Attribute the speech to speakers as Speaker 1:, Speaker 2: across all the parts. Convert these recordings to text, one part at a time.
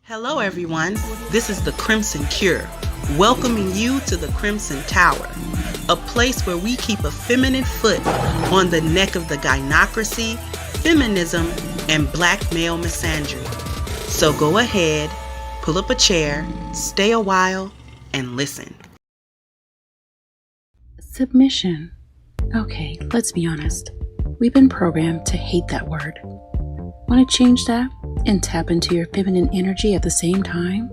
Speaker 1: Hello everyone, this is the Crimson Cure, welcoming you to the Crimson Tower, a place where we keep a feminine foot on the neck of the gynocracy, feminism, and black male misandry. So go ahead, pull up a chair, stay a while, and listen.
Speaker 2: Submission. Okay, let's be honest. We've been programmed to hate that word. Want to change that and tap into your feminine energy at the same time?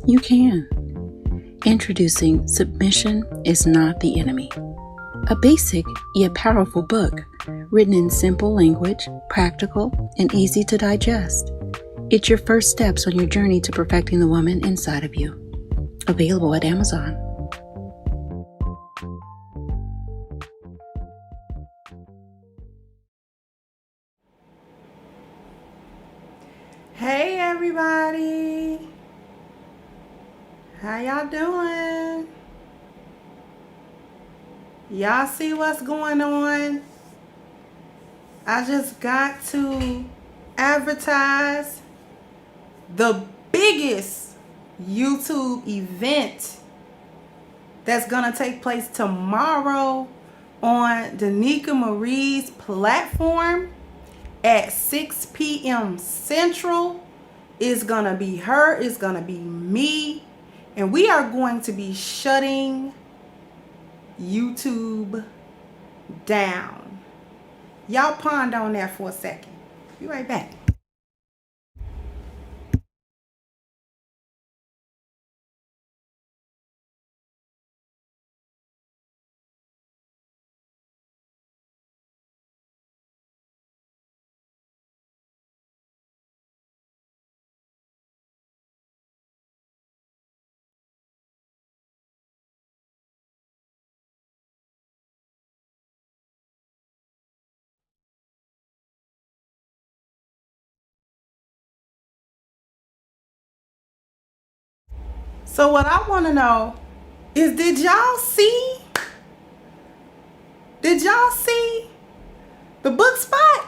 Speaker 2: You can. Introducing Submission is Not the Enemy, a basic yet powerful book written in simple language, practical, and easy to digest. It's your first steps on your journey to perfecting the woman inside of you. Available at Amazon.
Speaker 3: Hey everybody, how y'all doing? Y'all see what's going on? I just got to advertise the biggest YouTube event that's gonna take place tomorrow on Danica Marie's platform at 6 p.m. Central. It's gonna be her, it's gonna be me, and we are going to be shutting YouTube down. Y'all ponder on that for a second. Be right back. So what I want to know is, did y'all see the book spot?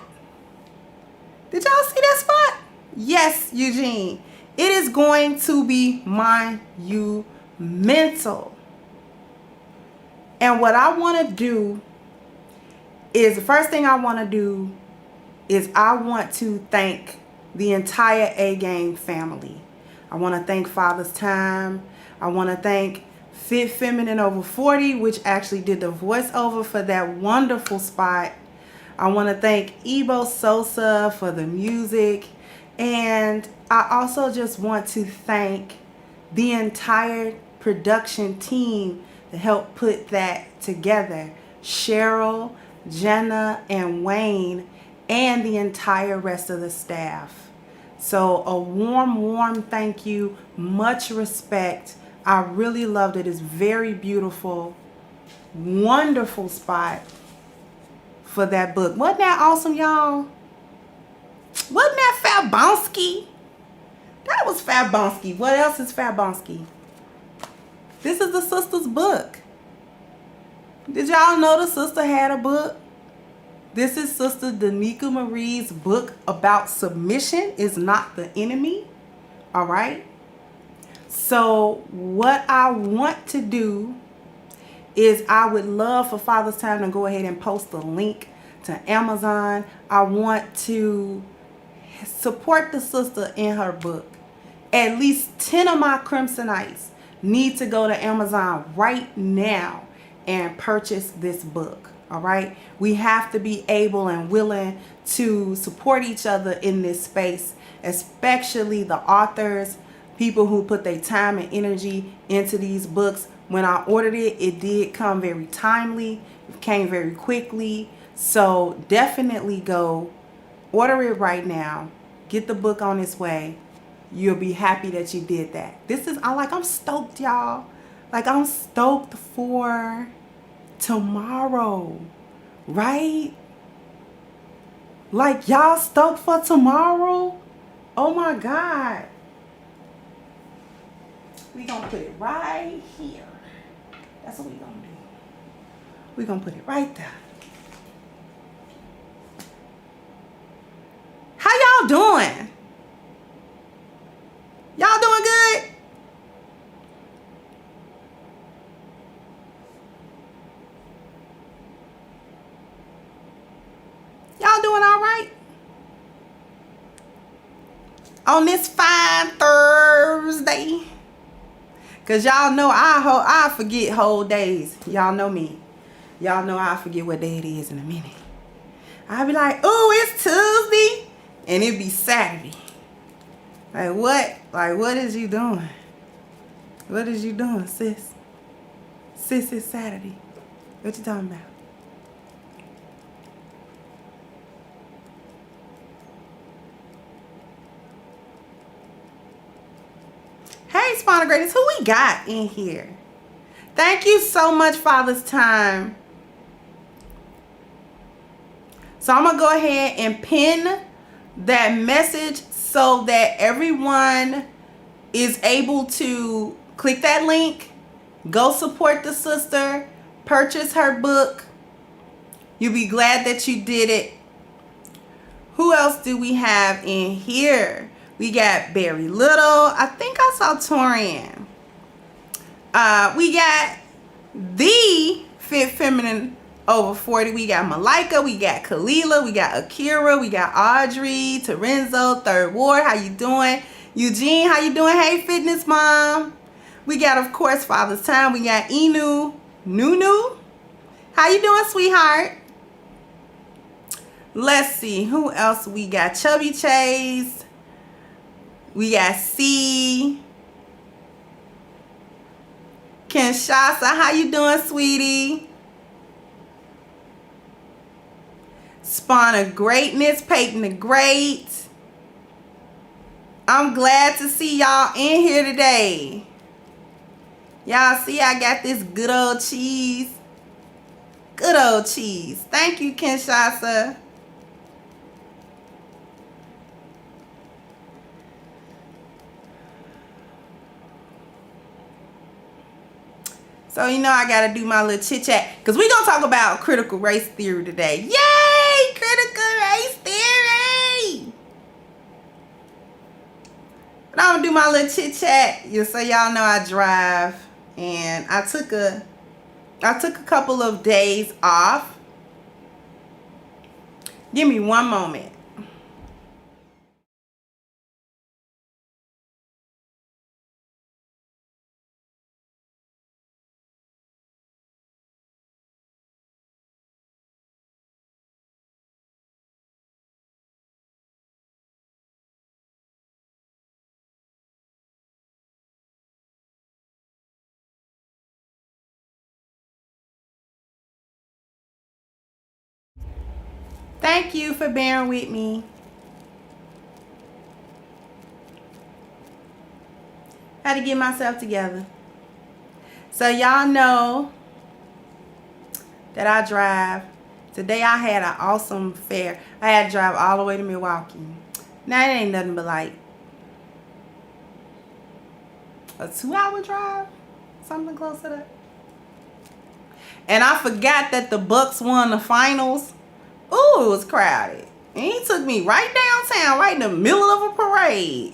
Speaker 3: Did y'all see that spot? Yes, Eugene. It is going to be monumental. And what I want to do is, the first thing I want to do is I want to thank the entire A-Game family. I want to thank Father's Time. I want to thank Fit Feminine Over 40, which actually did the voiceover for that wonderful spot. I want to thank Ebo Sosa for the music. And I also just want to thank the entire production team that helped put that together. Cheryl, Jenna, and Wayne, and the entire rest of the staff. So a warm thank you. Much respect. I really loved it. It's very beautiful. Wonderful spot for that book. Wasn't that awesome, y'all? Wasn't that Fabonsky? That was Fabonsky. What else is Fabonsky? This is the sister's book. Did y'all know the sister had a book? This is Sister Danica Marie's book about submission is not the enemy. All right. So what I want to do is, I would love for Father's Time to go ahead and post the link to Amazon. I want to support the sister in her book. At least 10 of my Crimsonites need to go to Amazon right now and purchase this book. All right. We have to be able and willing to support each other in this space, especially the authors, people who put their time and energy into these books. When I ordered it, it did come very timely. It came very quickly. So definitely go order it right now. Get the book on its way. You'll be happy that you did that. I'm stoked, y'all. Like, I'm stoked for tomorrow, right? Like, y'all stoked for tomorrow? Oh my God. We gonna put it right here. That's what we gonna do. We gonna put it right there. How y'all doing? doing all right? On this fine Thursday. Because y'all know I forget whole days. Y'all know me. Y'all know I forget what day it is in a minute. I'll be like, oh, it's Tuesday. And it be Saturday. Like, what? Like, what is you doing? What is you doing, sis? Sis, it's Saturday. What you talking about? Hey, Spawner Greatest, who we got in here? Thank you so much, Father's Time. So I'm going to go ahead and pin that message so that everyone is able to click that link, go support the sister, purchase her book. You'll be glad that you did it. Who else do we have in here? We got Barry Little. I think I saw Torian. We got the Fit Feminine over 40. We got Malika. We got Kalila. We got Akira. We got Audrey. Terenzo. Third Ward. How you doing? Eugene. How you doing? Hey, Fitness Mom. We got, of course, Father's Time. We got Inu. Nunu. How you doing, sweetheart? Let's see. Who else we got? Chubby Chase. We got C. Kinshasa, how you doing, sweetie? Spawn of Greatness, Peyton the Great. I'm glad to see y'all in here today. Y'all see I got this good old cheese. Good old cheese. Thank you, Kinshasa. So, you know, I got to do my little chit chat because we're going to talk about critical race theory today. Yay! Critical race theory! But I'm going to do my little chit chat just so y'all know I drive. And I took a couple of days off. Give me one moment. Thank you for bearing with me. Had to get myself together. So y'all know that I drive. Today I had an awesome fair. I had to drive all the way to Milwaukee. Now it ain't nothing but like a 2-hour drive. Something close to that. And I forgot that the Bucks won the finals. Ooh, it was crowded. And he took me right downtown, right in the middle of a parade.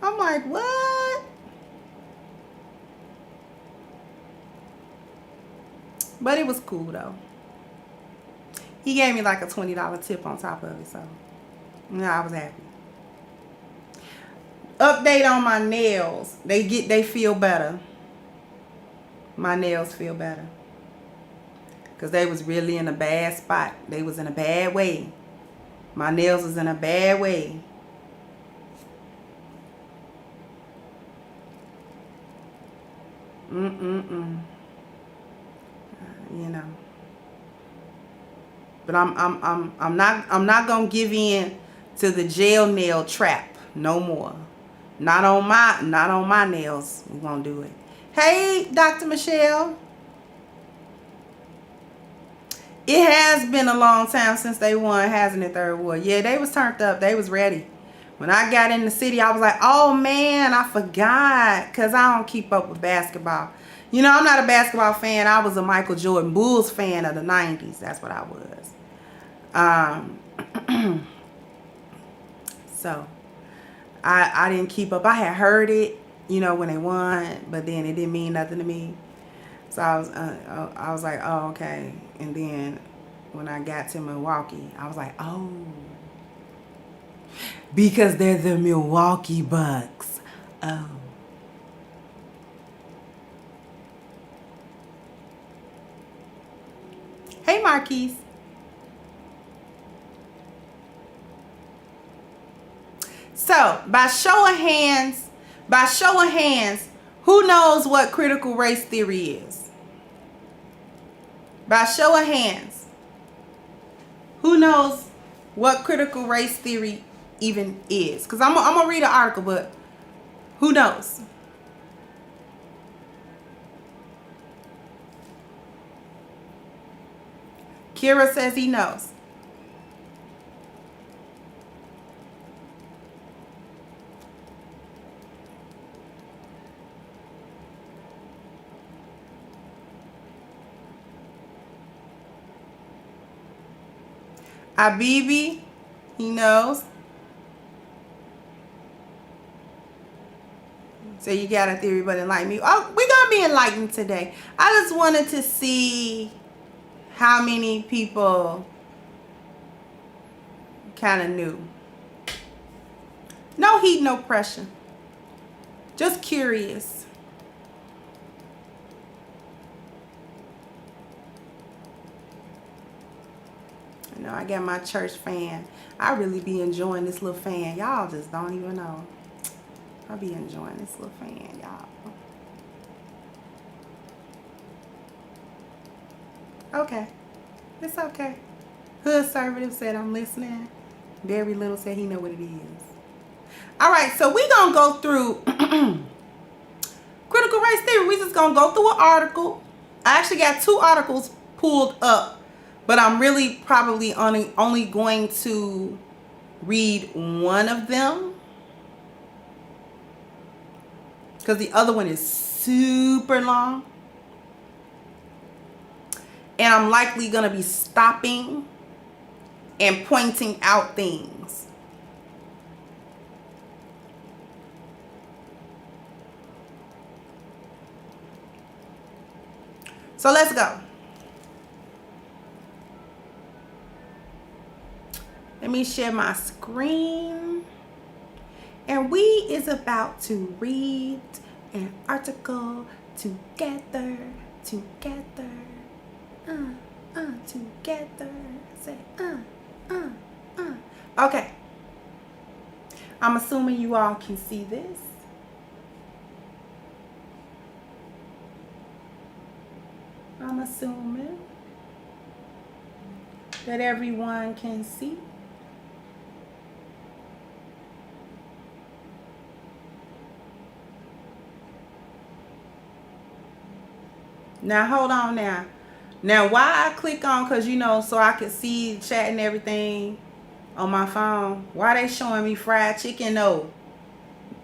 Speaker 3: I'm like, what? But it was cool, though. He gave me like a $20 tip on top of it, so yeah, I was happy. Update on my nails. They feel better. My nails feel better. Because they was really in a bad spot. They was in a bad way. My nails was in a bad way. You know. But I'm not gonna give in to the gel nail trap no more. Not on my nails. We won't do it. Hey, Dr. Michelle. It has been a long time since they won, hasn't it, Third Ward? Yeah, they was turned up. They was ready. When I got in the city, I was like, oh, man, I forgot. Because I don't keep up with basketball. You know, I'm not a basketball fan. I was a Michael Jordan Bulls fan of the 90s. That's what I was. So, I didn't keep up. I had heard it, you know, when they won. But then it didn't mean nothing to me. So I was like, oh, okay. And then when I got to Milwaukee, I was like, oh, because they're the Milwaukee Bucks. Oh. Hey, Marquise. So, by show of hands, who knows what critical race theory is? By show of hands, who knows what critical race theory even is? Because I'm going to read an article, but who knows? Kira says he knows. Abibi, he knows. So you got a theory, but enlighten me. Oh, we're going to be enlightened today. I just wanted to see how many people kind of knew. No heat, no pressure. Just curious. I know I got my church fan. I really be enjoying this little fan. Y'all just don't even know. I be enjoying this little fan, y'all. Okay. It's okay. Hood Conservative said I'm listening. Very Little said he know what it is. All right, so we going to go through critical race theory. We just going to go through an article. I actually got 2 articles pulled up, but I'm really probably only going to read one of them because the other one is super long. And I'm likely going to be stopping and pointing out things. So let's go. Let me share my screen. And we is about to read an article together. Together. Say, Okay. I'm assuming you all can see this. I'm assuming that everyone can see. Now, hold on now. Now, why I click on, because, you know, so I can see chat and everything on my phone. Why they showing me fried chicken, though?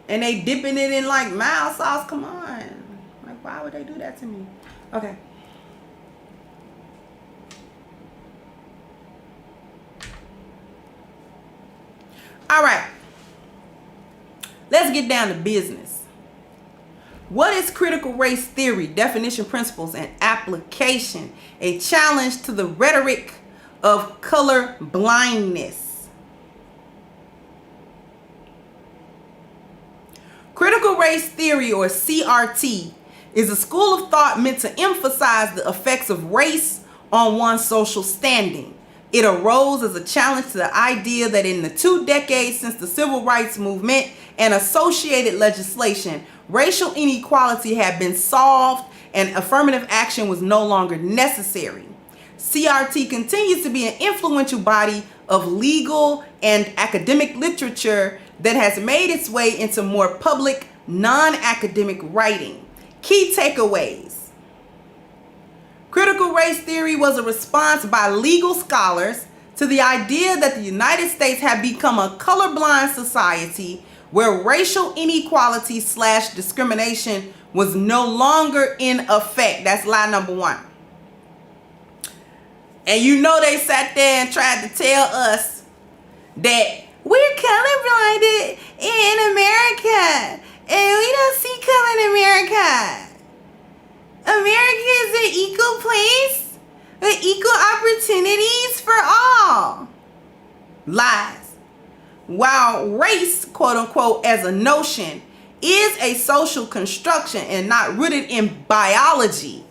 Speaker 3: And they dipping it in, like, mild sauce? Come on. Like, why would they do that to me? Okay. All right. Let's get down to business. What is critical race theory, definition, principles, and application? A challenge to the rhetoric of color blindness. Critical race theory, or CRT, is a school of thought meant to emphasize the effects of race on one's social standing. It arose as a challenge to the idea that in the 2 decades since the civil rights movement and associated legislation, racial inequality had been solved and affirmative action was no longer necessary. CRT continues to be an influential body of legal and academic literature that has made its way into more public, non-academic writing. Key takeaways. Critical race theory was a response by legal scholars to the idea that the United States had become a colorblind society where racial inequality / discrimination was no longer in effect. That's lie number 1. And you know they sat there and tried to tell us that we're colorblinded in America and we don't see color in America. America is an equal place with equal opportunities for all. Lies. While race, quote unquote, as a notion is a social construction and not rooted in biology.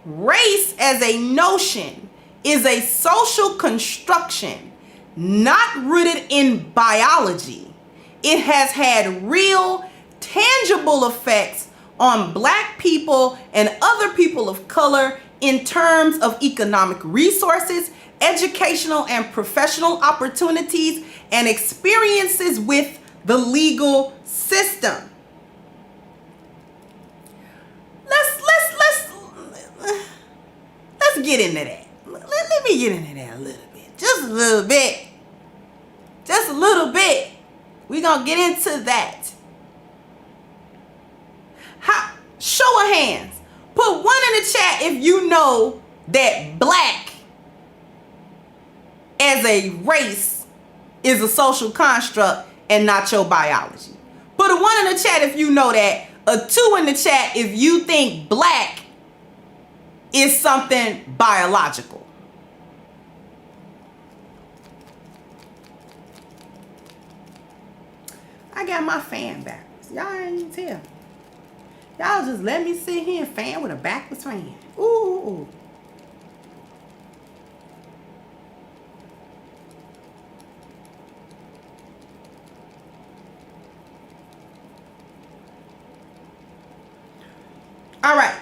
Speaker 3: Race as a notion is a social construction not rooted in biology. It has had real, tangible effects on Black people and other people of color in terms of economic resources, educational and professional opportunities, and experiences with the legal system. Let's get into that. Let me get into that a little bit. Just a little bit. Just a little bit. We're going to get into that. Show of hands. Put 1 in the chat if you know that Black as a race is a social construct and not your biology. Put a 1 in the chat if you know that. A 2 in the chat if you think Black is something biological. I got my fan backwards. Y'all ain't tell. Y'all just let me sit here and fan with a backwards fan. Ooh. All right.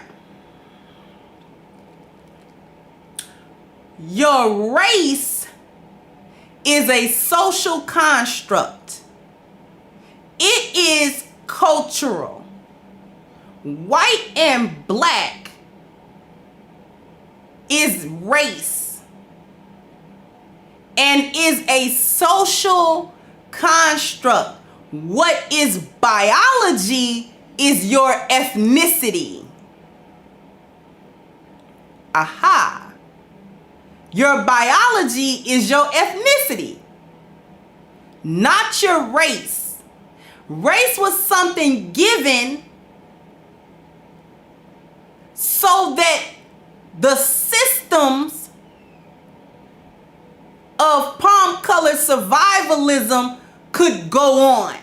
Speaker 3: Your race is a social construct. It is cultural. White and Black is race and is a social construct. What is biology is your ethnicity. Aha. Your biology is your ethnicity, not your race. Race was something given so that the systems of palm-colored survivalism could go on.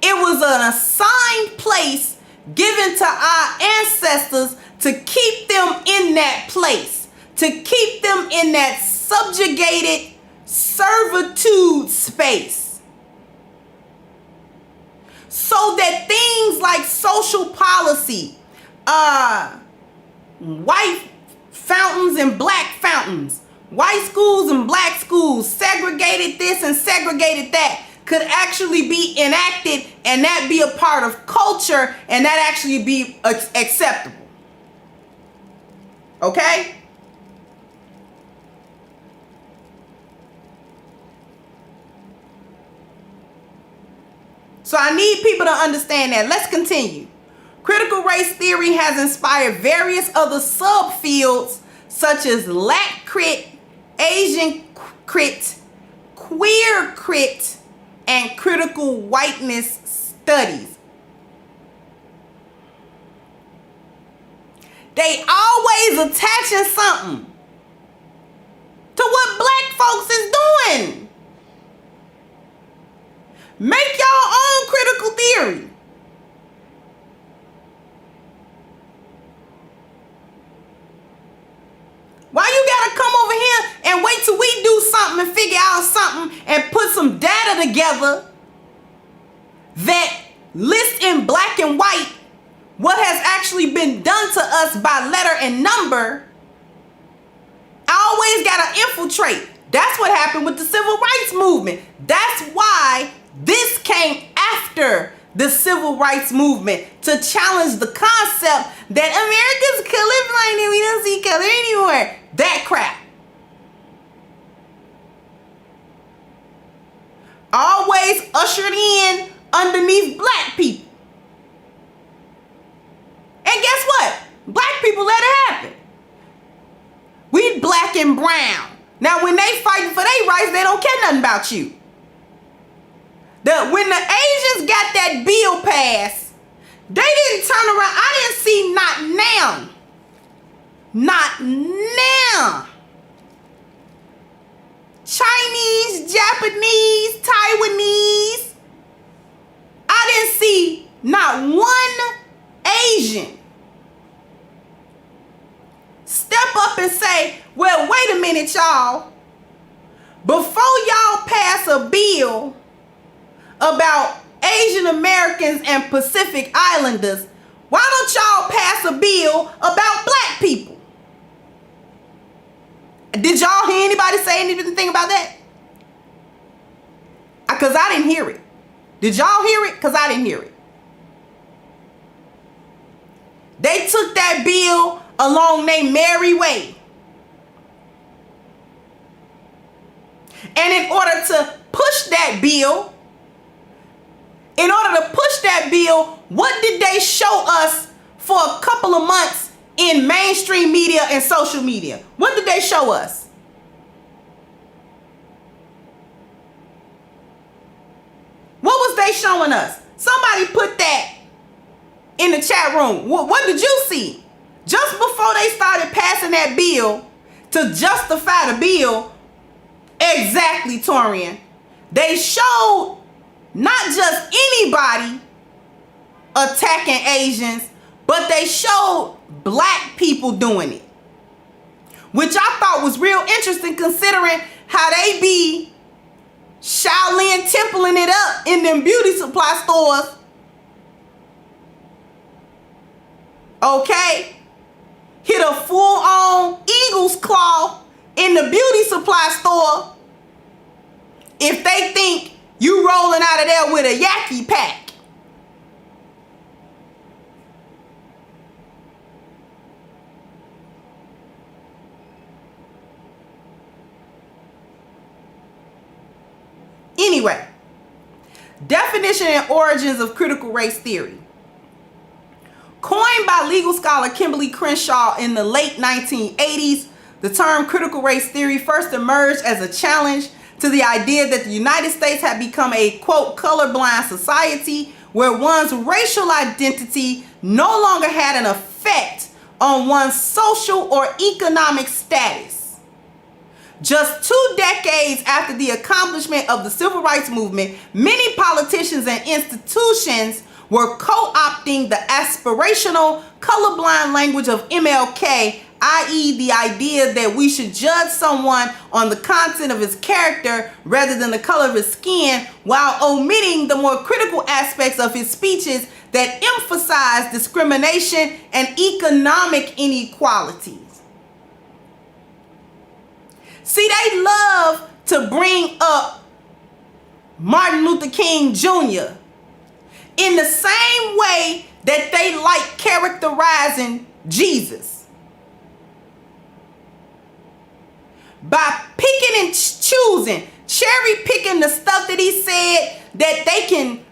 Speaker 3: It was an assigned place given to our ancestors to keep them in that place, to keep them in that subjugated servitude space, so that things like social policy, white fountains and Black fountains, white schools and Black schools, segregated this and segregated that, could actually be enacted and that be a part of culture and that actually be acceptable. Okay? So I need people to understand that. Let's continue. Critical race theory has inspired various other subfields such as Lat crit, Asian crit, queer crit, and critical whiteness studies. They always attaching something to what Black folks is doing. Make your own critical theory. Why you gotta come over here and wait till we do something and figure out something and put some data together that lists in black and white what has actually been done to us by letter and number? I always gotta infiltrate. That's what happened with the civil rights movement. That's why this came after the civil rights movement, to challenge the concept that America's colorblind and we don't see color anymore. That crap. Always ushered in underneath Black people. And guess what? Black people let it happen. We Black and brown. Now when they fighting for their rights, they don't care nothing about you. When the Asians got that bill passed They didn't turn around. I didn't see not now. Chinese, Japanese, Taiwanese. I didn't see not one Asian step up and say, well, wait a minute, y'all. Before y'all pass a bill about Asian Americans and Pacific Islanders, why don't y'all pass a bill about black people? Did y'all hear anybody say anything about that? Because I didn't hear it. Did y'all hear it? Because I didn't hear it. They took that bill along their merry way. And in order to push that bill, what did they show us for a couple of months in mainstream media and social media? What did they show us? What was they showing us? Somebody put that in the chat room. What did you see? Just before they started passing that bill to justify the bill, exactly, Torian, they showed not just anybody attacking Asians, but they showed black people doing it, which I thought was real interesting considering how they be Shaolin templing it up in them beauty supply stores. Okay? Hit a full-on eagle's claw in the beauty supply store if they think you rolling out of there with a yaki pack. Anyway, definition and origins of critical race theory. Coined by legal scholar Kimberly Crenshaw in the late 1980s, the term critical race theory first emerged as a challenge to the idea that the United States had become a, quote, colorblind society where one's racial identity no longer had an effect on one's social or economic status. Just 2 decades after the accomplishment of the civil rights movement, many politicians and institutions were co-opting the aspirational colorblind language of MLK, i.e. the idea that we should judge someone on the content of his character rather than the color of his skin, while omitting the more critical aspects of his speeches that emphasize discrimination and economic inequalities. See, they love to bring up Martin Luther King Jr. in the same way that they like characterizing Jesus. By picking and choosing, cherry picking the stuff that he said that they can,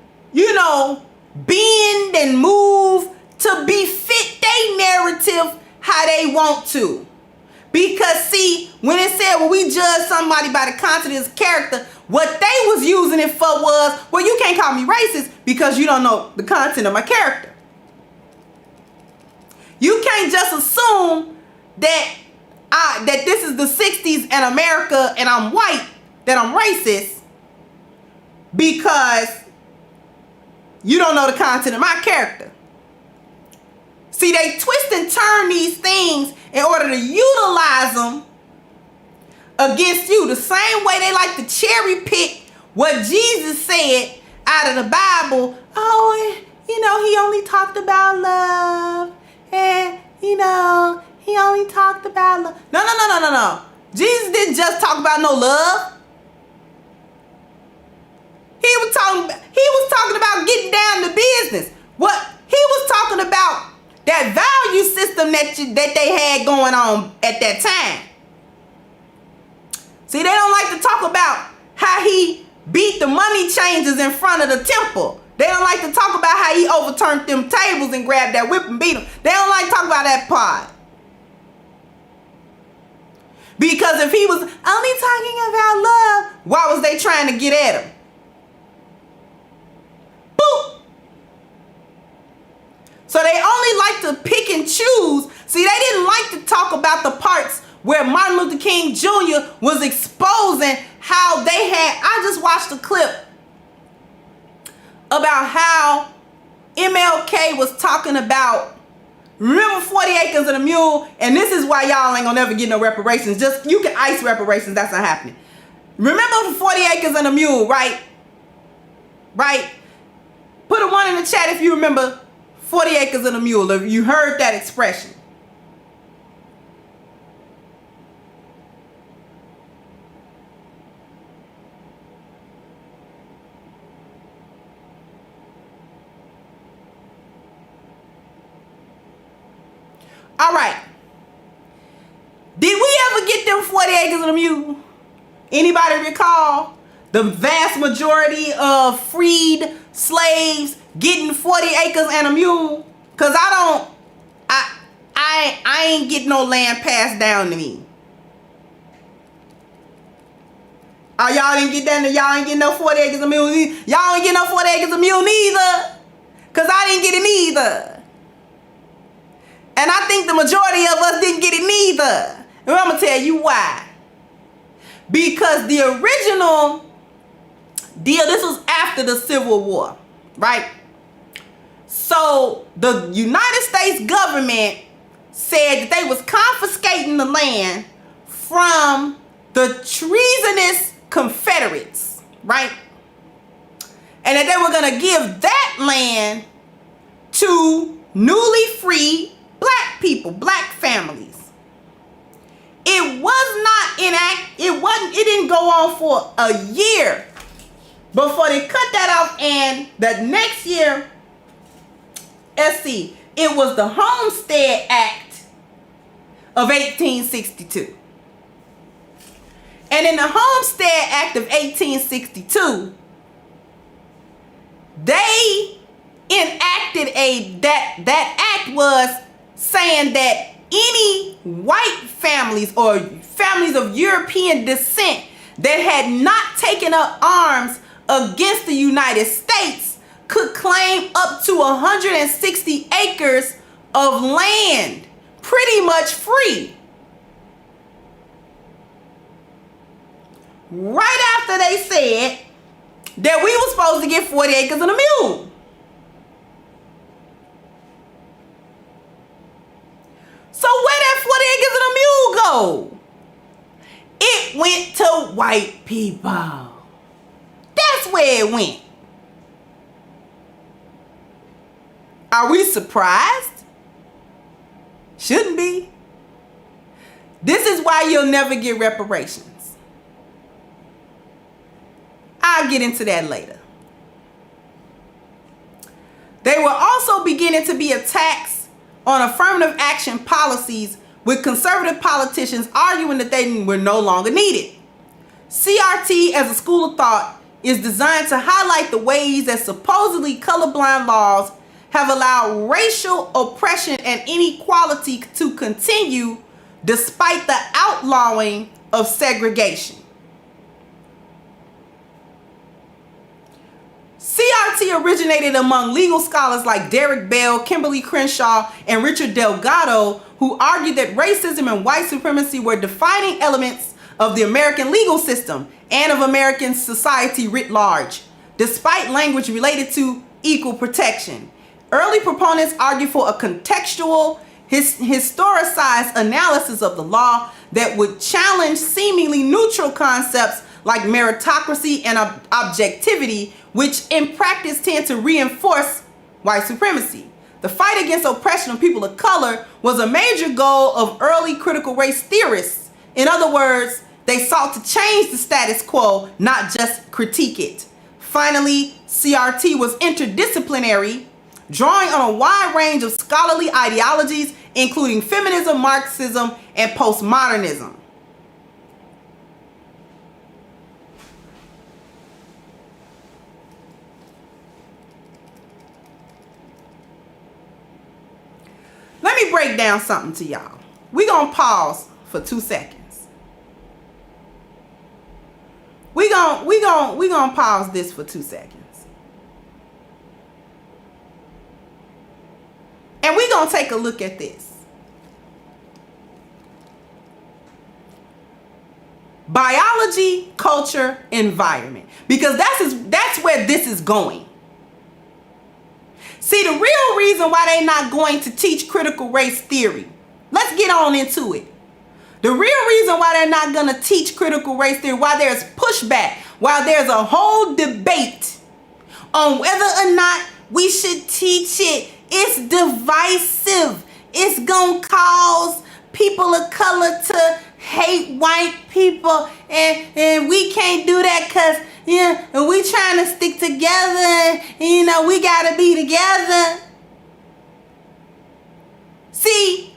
Speaker 3: bend and move to befit their narrative how they want to. Because see, when it said, well, we judge somebody by the content of his character, what they was using it for was, well, you can't call me racist because you don't know the content of my character. You can't just assume that this is the 60s and America and I'm white, that I'm racist because you don't know the content of my character. See, they twist and turn these things in order to utilize them against you. The same way they like to cherry pick what Jesus said out of the Bible. Oh, he only talked about love. And, he only talked about love. No. Jesus didn't just talk about no love. He was talking about getting down to business. What he was talking about, that value system that they had going on at that time. See, they don't like to talk about how he beat the money changers in front of the temple. They don't like to talk about how he overturned them tables and grabbed that whip and beat them. They don't like to talk about that part. Because if he was only talking about love, why was they trying to get at him? Boop. So they only like to pick and choose. See, they didn't like to talk about the parts where Martin Luther King Jr. was exposing how they had, I just watched a clip about how MLK was talking about, remember 40 acres and a mule, and this is why y'all ain't gonna never get no reparations. Just, you can ice reparations, that's not happening. Remember the 40 acres and a mule, right? Right? Put a 1 in the chat if you remember 40 acres and a mule, if you heard that expression. All right. Did we ever get them 40 acres and a mule? Anybody recall the vast majority of freed slaves getting 40 acres and a mule? Cause I ain't getting no land passed down to me. Oh, y'all didn't get that? Y'all ain't getting no 40 acres and a mule. Y'all ain't getting no 40 acres and a mule neither. Cause I didn't get it neither. And I think the majority of us didn't get it neither. And I'm going to tell you why. Because the original deal, this was after the Civil War, right? So the United States government said that they was confiscating the land from the treasonous Confederates, right? And that they were going to give that land to newly freed black people, black families. It was not it didn't go on for a year before they cut that off, and the next year, let's see, it was the Homestead Act of 1862. And in the Homestead Act of 1862, they enacted that act was saying that any white families or families of European descent that had not taken up arms against the United States could claim up to 160 acres of land pretty much free. Right after they said that we were supposed to get 40 acres and a mule. So where that 40 acres and a mule go? It went to white people. That's where it went. Are we surprised? Shouldn't be. This is why you'll never get reparations. I'll get into that later. They were also beginning to be attacks on affirmative action policies, with conservative politicians arguing that they were no longer needed. CRT as a school of thought is designed to highlight the ways that supposedly colorblind laws have allowed racial oppression and inequality to continue despite the outlawing of segregation. CRT originated among legal scholars like Derek Bell, Kimberly Crenshaw, and Richard Delgado, who argued that racism and white supremacy were defining elements of the American legal system and of American society writ large, despite language related to equal protection. Early proponents argued for a contextual, historicized analysis of the law that would challenge seemingly neutral concepts like meritocracy and objectivity, which in practice tend to reinforce white supremacy. The fight against oppression of people of color was a major goal of early critical race theorists. In other words, they sought to change the status quo, not just critique it. Finally, CRT was interdisciplinary, drawing on a wide range of scholarly ideologies, including feminism, Marxism, and postmodernism. Let me break down something to y'all. We're going to pause for 2 seconds. We're going to pause this for 2 seconds. going to take a look at this. Biology, culture, environment. Because that's where this is going. See, the real reason why they're not going to teach critical race theory. Let's get on into it. The real reason why they're not going to teach critical race theory, why there's pushback, why there's a whole debate on whether or not we should teach it, it's divisive. It's going to cause people of color to hate white people, and we can't do that because, and we trying to stick together, and, we got to be together. See,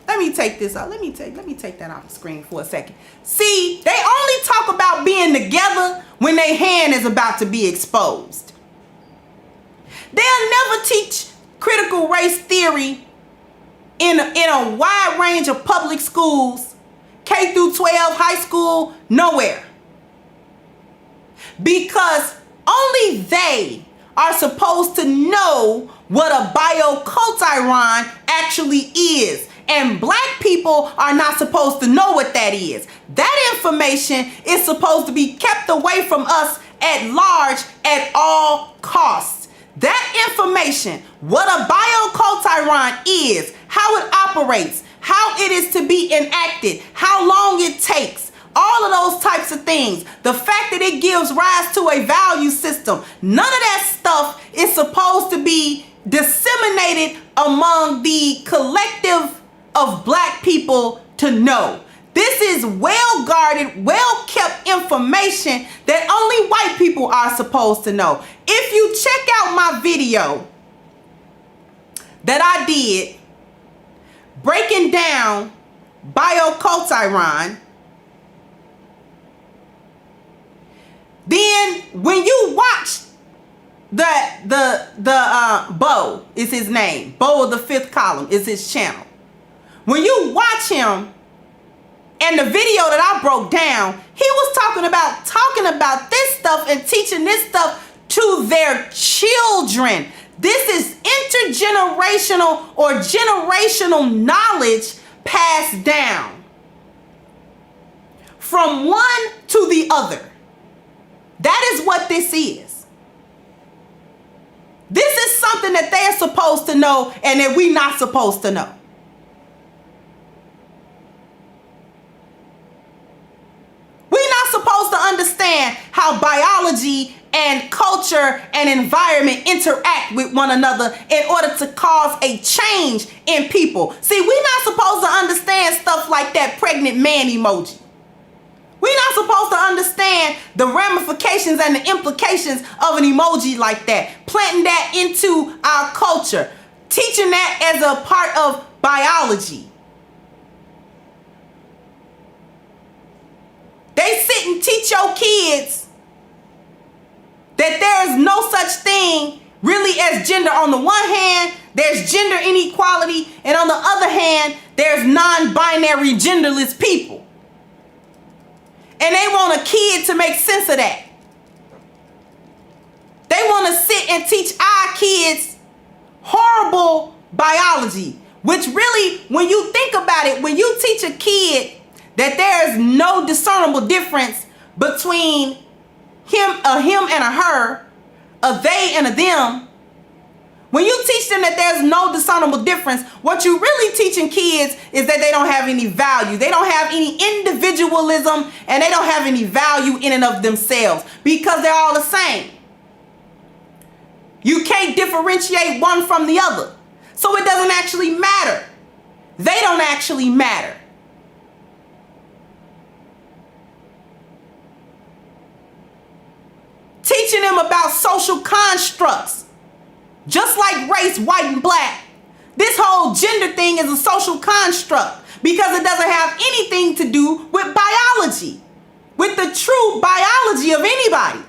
Speaker 3: let me take this out. Let me take that off the screen for a second. See, they only talk about being together when their hand is about to be exposed. They'll never teach critical race theory in a wide range of public schools, K through 12, high school, nowhere. Because only they are supposed to know what a bioculturon actually is. And black people are not supposed to know what that is. That information is supposed to be kept away from us at large at all costs. That information, what a bioculturon is, how it operates, how it is to be enacted, how long it takes, all of those types of things. The fact that it gives rise to a value system, none of that stuff is supposed to be disseminated among the collective of black people to know. This is well guarded, well kept information that only white people are supposed to know. If you check out my video that I did breaking down bioculturon, then when you watch the Bo is his name, Bo of the Fifth Column is his channel. When you watch him and the video that I broke down, he was talking about this stuff and teaching this stuff to their children. This is intergenerational or generational knowledge passed down from one to the other. That is what this is. This is something that they're supposed to know and that we're not supposed to know. We're not supposed to understand how biology and culture and environment interact with one another in order to cause a change in people. See, we're not supposed to understand stuff like that pregnant man emoji. We're not supposed to understand the ramifications and the implications of an emoji like that, planting that into our culture, teaching that as a part of biology. They sit and teach your kids that there is no such thing really as gender. On the one hand, there's gender inequality, and on the other hand, there's non-binary genderless people. And they want a kid to make sense of that. They want to sit and teach our kids horrible biology, which really, when you think about it, when you teach a kid that there is no discernible difference between him and a her, a they and a them, when you teach them that there's no discernible difference, what you're really teaching kids is that they don't have any value. They don't have any individualism, and they don't have any value in and of themselves because they're all the same. You can't differentiate one from the other. So it doesn't actually matter. They don't actually matter. Teaching them about social constructs, just like race, white and black. This whole gender thing is a social construct because it doesn't have anything to do with biology, with the true biology of anybody.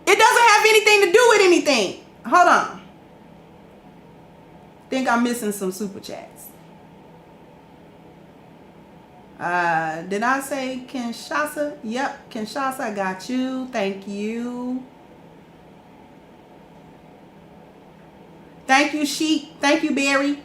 Speaker 3: It doesn't have anything to do with anything. Hold on. Think I'm missing some super chats. Did I say Kinshasa? Yep, Kinshasa, I got you. Thank you. Thank you, Sheik. Thank you, Barry.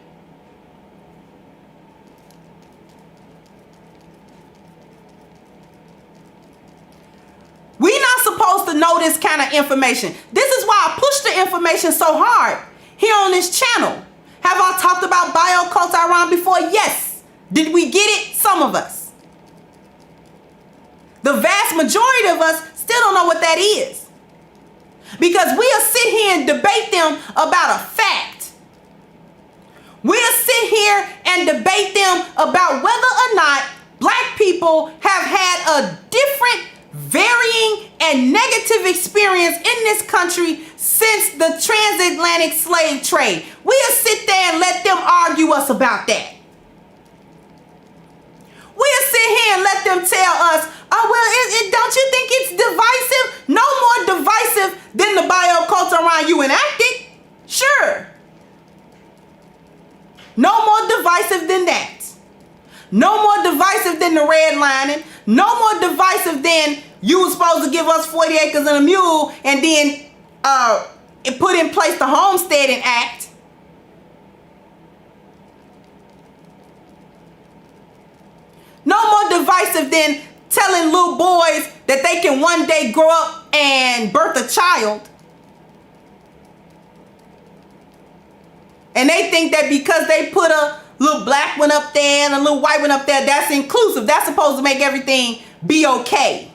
Speaker 3: We're not supposed to know this kind of information. This is why I push the information so hard here on this channel. Have I talked about bioculturism before? Yes. Did we get it? Some of us. The vast majority of us still don't know what that is. Because we'll sit here and debate them about a fact. We'll sit here and debate them about whether or not black people have had a different, varying, and negative experience in this country since the transatlantic slave trade. We'll sit there and let them argue us about that. We'll sit here and let them tell us, oh, well, don't you think it's divisive? No more divisive than the bioculturism you enacted. Sure. No more divisive than that. No more divisive than the redlining. No more divisive than you were supposed to give us 40 acres and a mule and then put in place the Homesteading Act. No more divisive than telling little boys that they can one day grow up and birth a child. And they think that because they put a little black one up there and a little white one up there, that's inclusive. That's supposed to make everything be okay.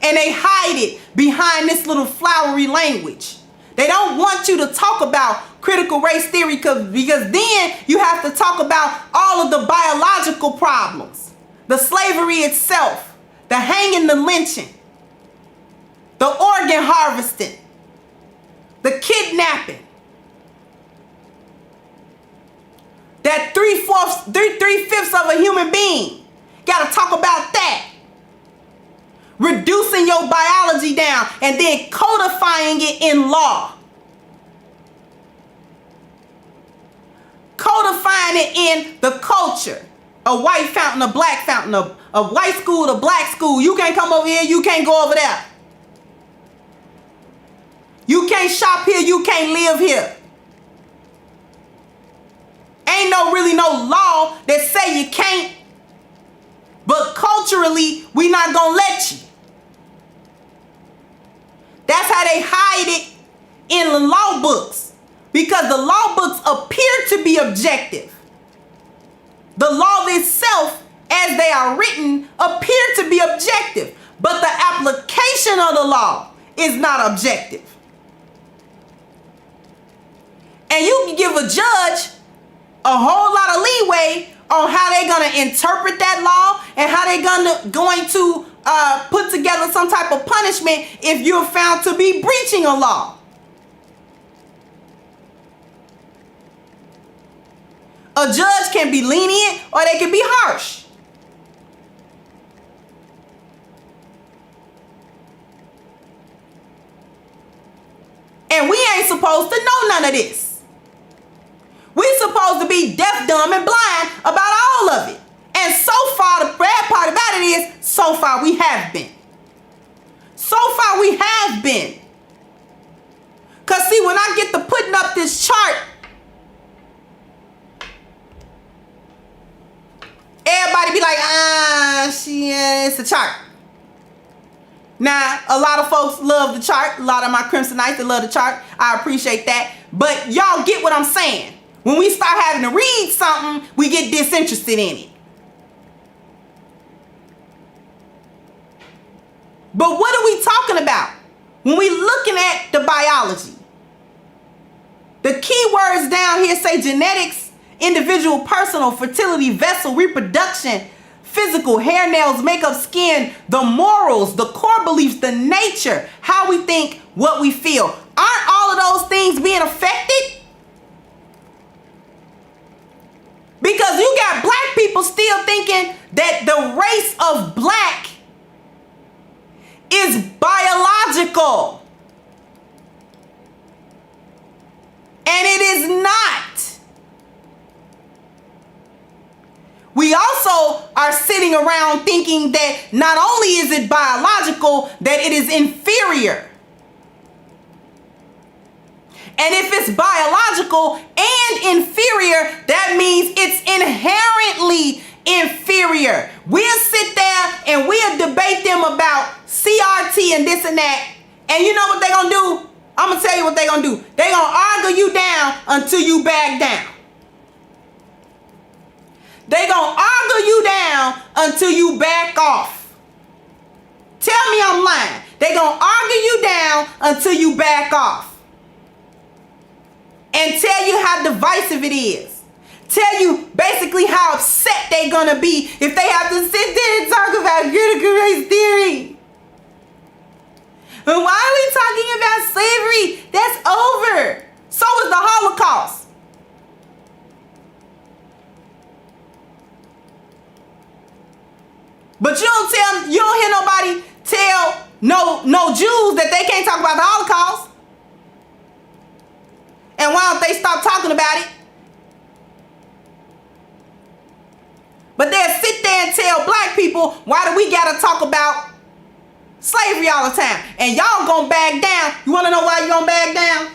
Speaker 3: And they hide it behind this little flowery language. They don't want you to talk about critical race theory because then you have to talk about all of the biological problems. The slavery itself, the hanging, the lynching, the organ harvesting, the kidnapping. That three-fifths of a human being. Got to talk about that. Reducing your biology down and then codifying it in law. Codifying it in the culture. A white fountain, a black fountain, a white school, a black school. You can't come over here, you can't go over there. You can't shop here, you can't live here. Ain't really no law that say you can't, but culturally, we not gonna let you. That's how they hide it in the law books, because the law books appear to be objective. The law itself, as they are written, appear to be objective, but the application of the law is not objective. And you can give a judge a whole lot of leeway on how they're going to interpret that law and how they're going to put together some type of punishment if you're found to be breaching a law. A judge can be lenient or they can be harsh. And we ain't supposed to know none of this. We're supposed to be deaf, dumb, and blind about all of it. And so far, the bad part about it is, so far we have been. So far we have been. Because see, when I get to putting up this chart, everybody be like, it's a chart. Now, a lot of folks love the chart. A lot of my Crimsonites, they love the chart. I appreciate that. But y'all get what I'm saying. When we start having to read something, we get disinterested in it. But what are we talking about when we looking at the biology? The key words down here say genetics, individual, personal, fertility, vessel, reproduction, physical, hair, nails, makeup, skin, the morals, the core beliefs, the nature, how we think, what we feel. Aren't all of those things being affected? Because you got black people still thinking that the race of black is biological. And it is not. We also are sitting around thinking that not only is it biological, that it is inferior. And if it's biological and inferior, that means it's inherently inferior. We'll sit there and we'll debate them about CRT and this and that. And you know what they're going to do? I'm going to tell you what they're going to do. They're going to argue you down until you back down. They're going to argue you down until you back off. Tell me I'm lying. They're going to argue you down until you back off. And tell you how divisive it is. Tell you basically how upset they're going to be if they have to sit there and talk about critical race theory. And why are we talking about slavery? That's over. So is the Holocaust. But you don't hear nobody tell no Jews that they can't talk about the Holocaust. And why don't they stop talking about it? But they'll sit there and tell black people, why do we gotta talk about slavery all the time? And y'all gonna back down. You wanna know why you gonna back down?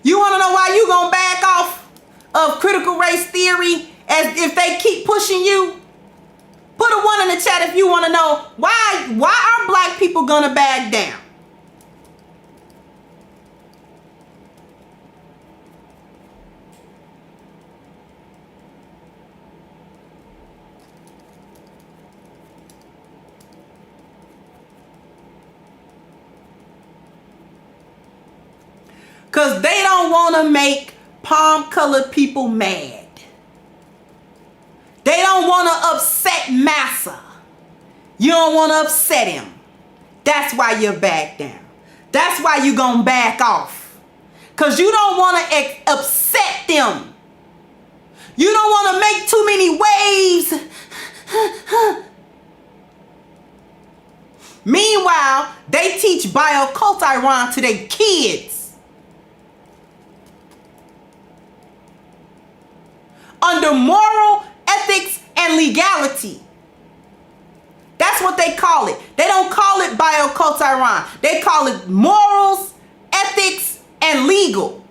Speaker 3: You wanna know why you gonna back off of critical race theory as if they keep pushing you? Put a 1 in the chat if you wanna know why are black people gonna back down? Because they don't want to make palm-colored people mad. They don't want to upset Massa. You don't want to upset him. That's why you're back down. That's why you're going to back off. Because you don't want to upset them. You don't want to make too many waves. Meanwhile, they teach biocultural to their kids. Under moral, ethics, and legality. That's what they call it. They don't call it biocultural. They call it morals, ethics, and legal.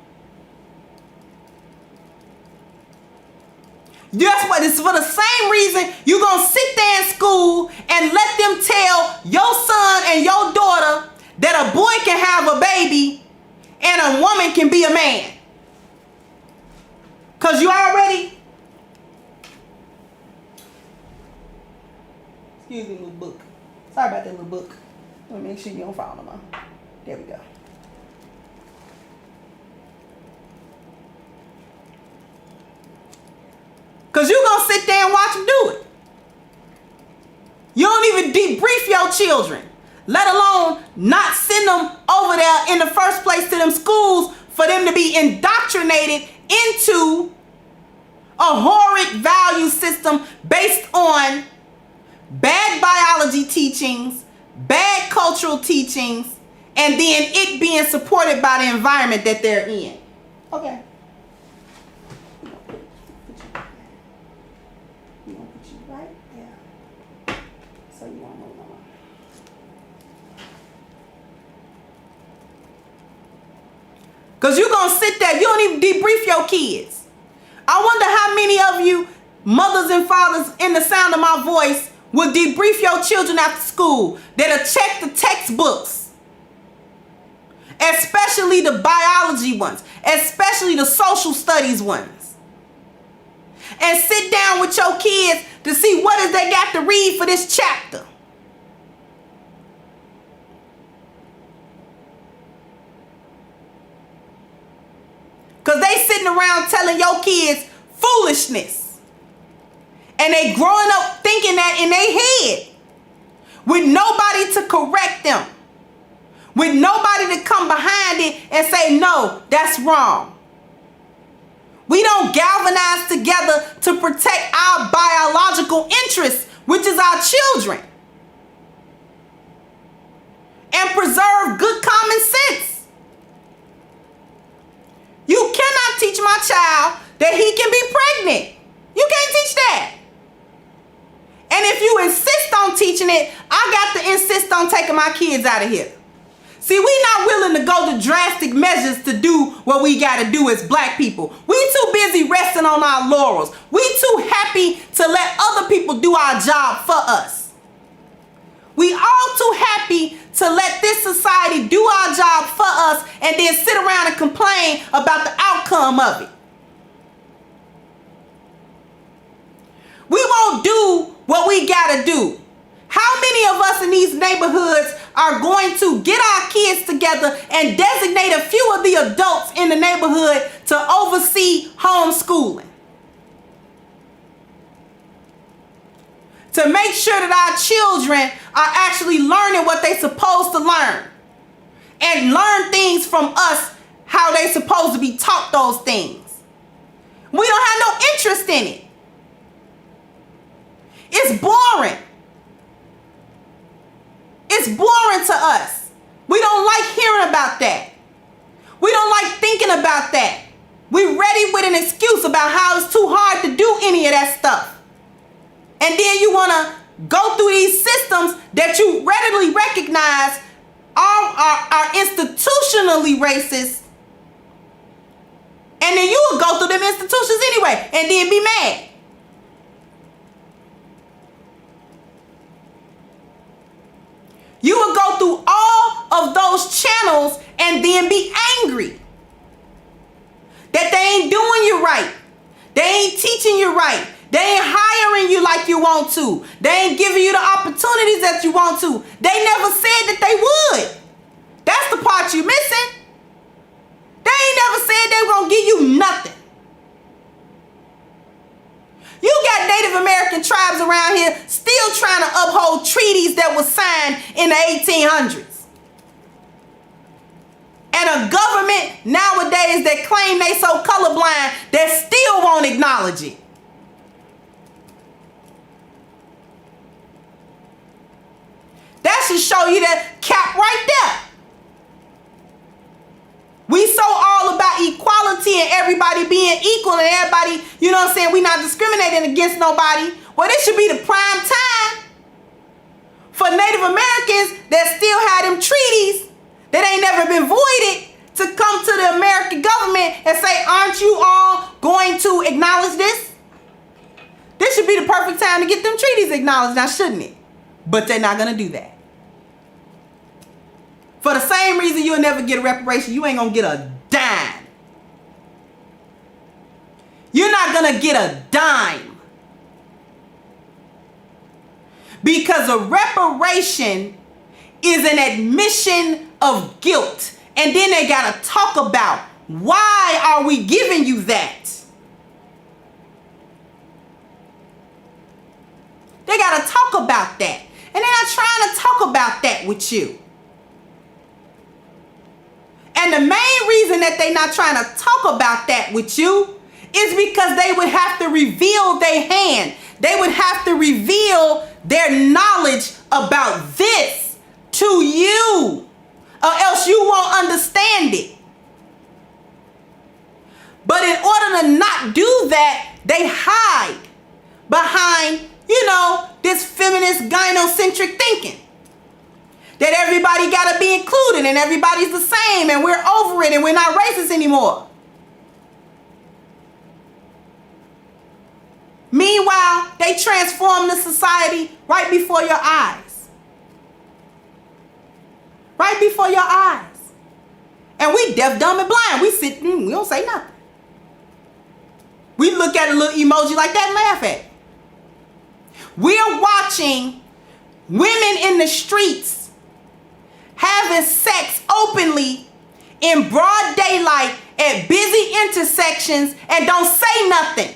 Speaker 3: That's what it's for the same reason you're going to sit there in school and let them tell your son and your daughter that a boy can have a baby and a woman can be a man. Because you already... Excuse me, little book. Sorry about that little book. Let me make sure you don't fall no more. There we go. Because you're going to sit there and watch them do it. You don't even debrief your children, let alone not send them over there in the first place to them schools for them to be indoctrinated into a horrid value system based on bad biology teachings, bad cultural teachings, and then it being supported by the environment that they're in. Okay. You gonna put you right there. So you won't move no more. Because you're gonna sit there, you don't even debrief your kids. I wonder how many of you mothers and fathers in the sound of my voice will debrief your children after school, that'll check the textbooks, especially the biology ones, especially the social studies ones, and sit down with your kids to see what is they got to read for this chapter. Because they sitting around telling your kids foolishness. And they growing up thinking that in their head with nobody to correct them, with nobody to come behind it and say, no, that's wrong. We don't galvanize together to protect our biological interests, which is our children, and preserve good common sense. You cannot teach my child that he can be pregnant. You can't teach that. And if you insist on teaching it, I got to insist on taking my kids out of here. See, we not willing to go to drastic measures to do what we got to do as black people. We too busy resting on our laurels. We too happy to let other people do our job for us. We all too happy to let this society do our job for us and then sit around and complain about the outcome of it. We won't do what we got to do. How many of us in these neighborhoods are going to get our kids together and designate a few of the adults in the neighborhood to oversee homeschooling? To make sure that our children are actually learning what they're supposed to learn and learn things from us how they're supposed to be taught those things. We don't have no interest in it. It's boring. It's boring to us. We don't like hearing about that. We don't like thinking about that. We're ready with an excuse about how it's too hard to do any of that stuff. And then you want to go through these systems that you readily recognize are institutionally racist. And then you will go through them institutions anyway and then be mad. You will go through all of those channels and then be angry that they ain't doing you right. They ain't teaching you right. They ain't hiring you like you want to. They ain't giving you the opportunities that you want to. They never said that they would. That's the part you missing. They ain't never said they were going to give you nothing. You got Native American tribes around here still trying to uphold treaties that were signed in the 1800s. And a government nowadays that claim they so colorblind that still won't acknowledge it. That should show you that cap right there. We so all about equality and everybody being equal and everybody, you know what I'm saying, we not discriminating against nobody. Well, this should be the prime time for Native Americans that still had them treaties that ain't never been voided to come to the American government and say, aren't you all going to acknowledge this? This should be the perfect time to get them treaties acknowledged now, shouldn't it? But they're not going to do that. For the same reason you'll never get a reparation, you ain't going to get a dime. You're not going to get a dime. Because a reparation is an admission of guilt. And then they got to talk about, why are we giving you that? They got to talk about that. And they're not trying to talk about that with you. And the main reason that they're not trying to talk about that with you is because they would have to reveal their hand. They would have to reveal their knowledge about this to you, or else you won't understand it. But in order to not do that, they hide behind, this feminist gynocentric thinking. That everybody got to be included and everybody's the same and we're over it and we're not racist anymore. Meanwhile, they transform the society right before your eyes. Right before your eyes. And we deaf, dumb, and blind. We sit and we don't say nothing. We look at a little emoji like that and laugh at it. We're watching women in the streets having sex openly in broad daylight at busy intersections and don't say nothing.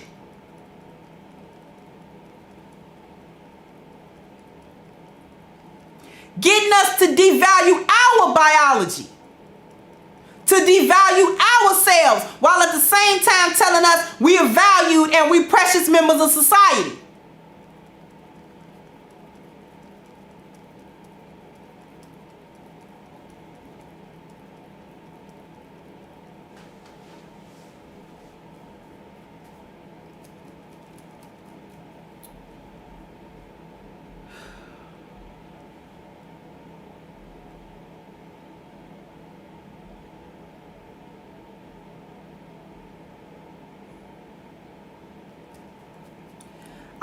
Speaker 3: Getting us to devalue our biology, to devalue ourselves, while at the same time telling us we are valued and we precious members of society.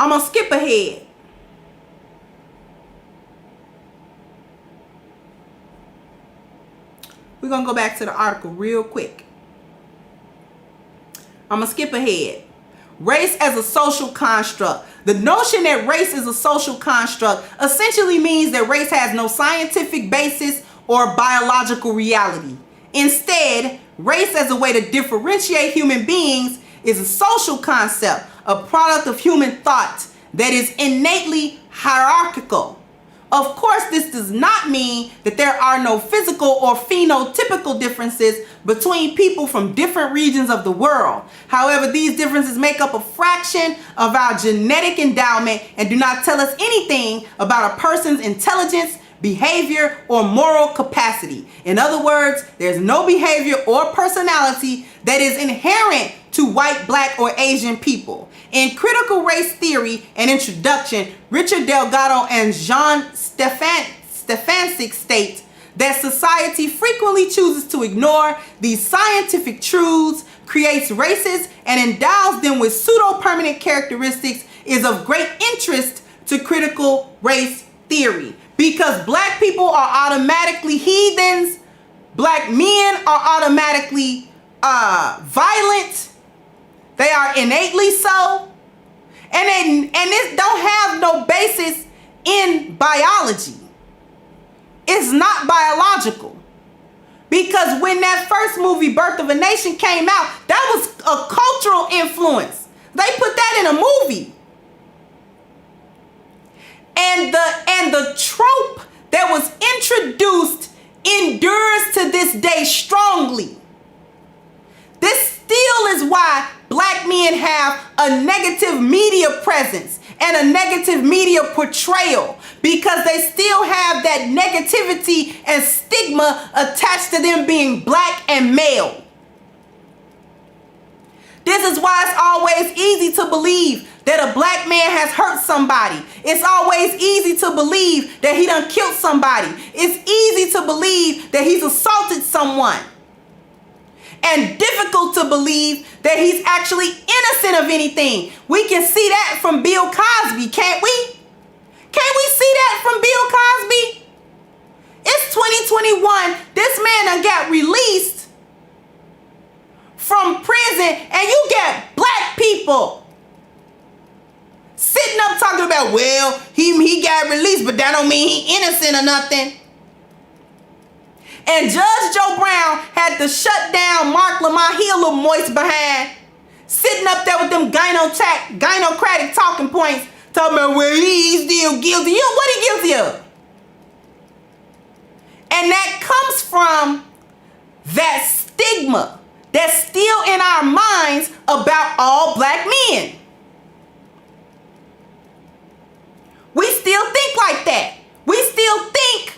Speaker 3: I'm going to skip ahead. We're going to go back to the article real quick. I'm going to skip ahead. Race as a social construct. The notion that race is a social construct essentially means that race has no scientific basis or biological reality. Instead, race as a way to differentiate human beings is a social concept, a product of human thought that is innately hierarchical. Of course, this does not mean that there are no physical or phenotypical differences between people from different regions of the world. However, these differences make up a fraction of our genetic endowment and do not tell us anything about a person's intelligence, behavior, or moral capacity. In other words, there's no behavior or personality that is inherent to white, black, or Asian people. In Critical Race Theory and Introduction, Richard Delgado and Jean Stefancic state that society frequently chooses to ignore these scientific truths, creates races, and endows them with pseudo-permanent characteristics is of great interest to critical race theory. Because black people are automatically heathens, black men are automatically violent, they are innately so, and this don't have no basis in biology. It's not biological. Because when that first movie, Birth of a Nation, came out, that was a cultural influence. They put that in a movie. And the trope that was introduced endures to this day strongly. This still is why black men have a negative media presence and a negative media portrayal, because they still have that negativity and stigma attached to them being black and male. This is why it's always easy to believe that a black man has hurt somebody. It's always easy to believe that he done killed somebody. It's easy to believe that he's assaulted someone. And difficult to believe that he's actually innocent of anything. We can see that from Bill Cosby, can't we? Can't we see that from Bill Cosby? It's 2021. This man done got released from prison, and you got black people sitting up talking about, well, he got released, but that don't mean he innocent or nothing. And Judge Joe Brown had to shut down Mark Lamont, he a little moist behind, sitting up there with them gynocratic talking points, talking about, well, he's still guilty. You know what he guilty of? And that comes from that stigma that's still in our minds about all black men. We still think like that. We still think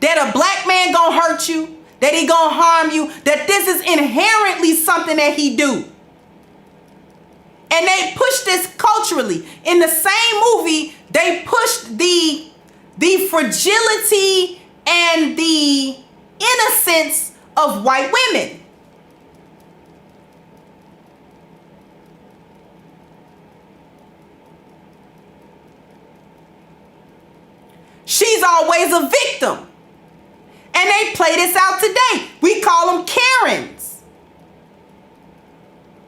Speaker 3: that a black man gonna hurt you, that he gonna harm you, that this is inherently something that he do. And they push this culturally. In the same movie, they pushed the fragility and the innocence of white women. She's always a victim. And they play this out today. We call them Karens.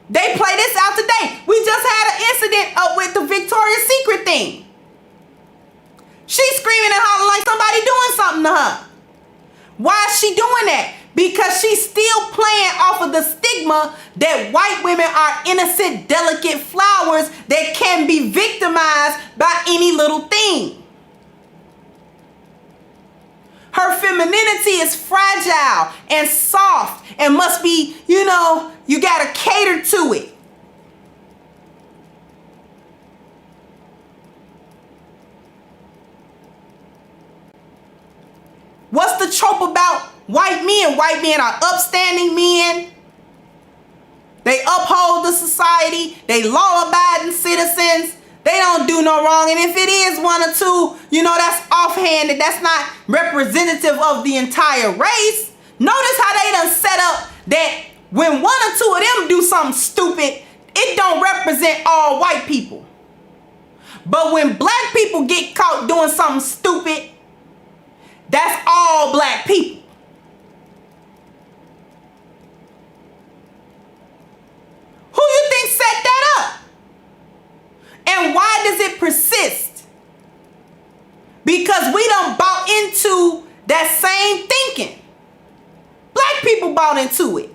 Speaker 3: They play this out today. We just had an incident with the Victoria's Secret thing. She's screaming and hollering like somebody doing something to her. Why is she doing that? Because she's still playing off of the stigma that white women are innocent, delicate flowers that can be victimized by any little thing. Her femininity is fragile and soft and must be, you gotta cater to it. What's the trope about white men? White men are upstanding men. They uphold the society. They law-abiding citizens. They don't do no wrong. And if it is one or two, that's offhanded. That's not representative of the entire race. Notice how they done set up that when one or two of them do something stupid, it don't represent all white people. But when black people get caught doing something stupid, that's all black people. Who you think set that up? And why does it persist? Because we done bought into that same thinking. Black people bought into it.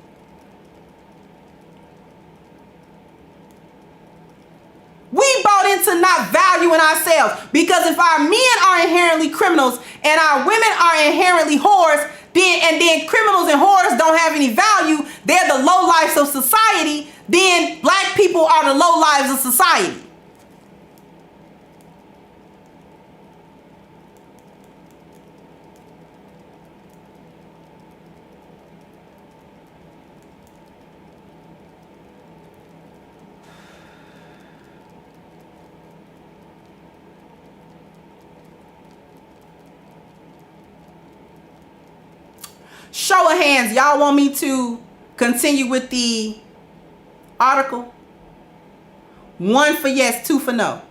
Speaker 3: We bought into not valuing ourselves, because if our men are inherently criminals and our women are inherently whores, then criminals and whores don't have any value, they're the low lives of society, then black people are the low lives of society. Show of hands, y'all want me to continue with the article? 1 for yes, 2 for no.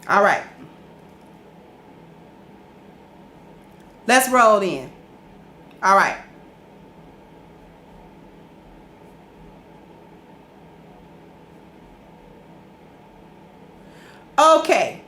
Speaker 3: All right. Let's roll in. All right. Okay.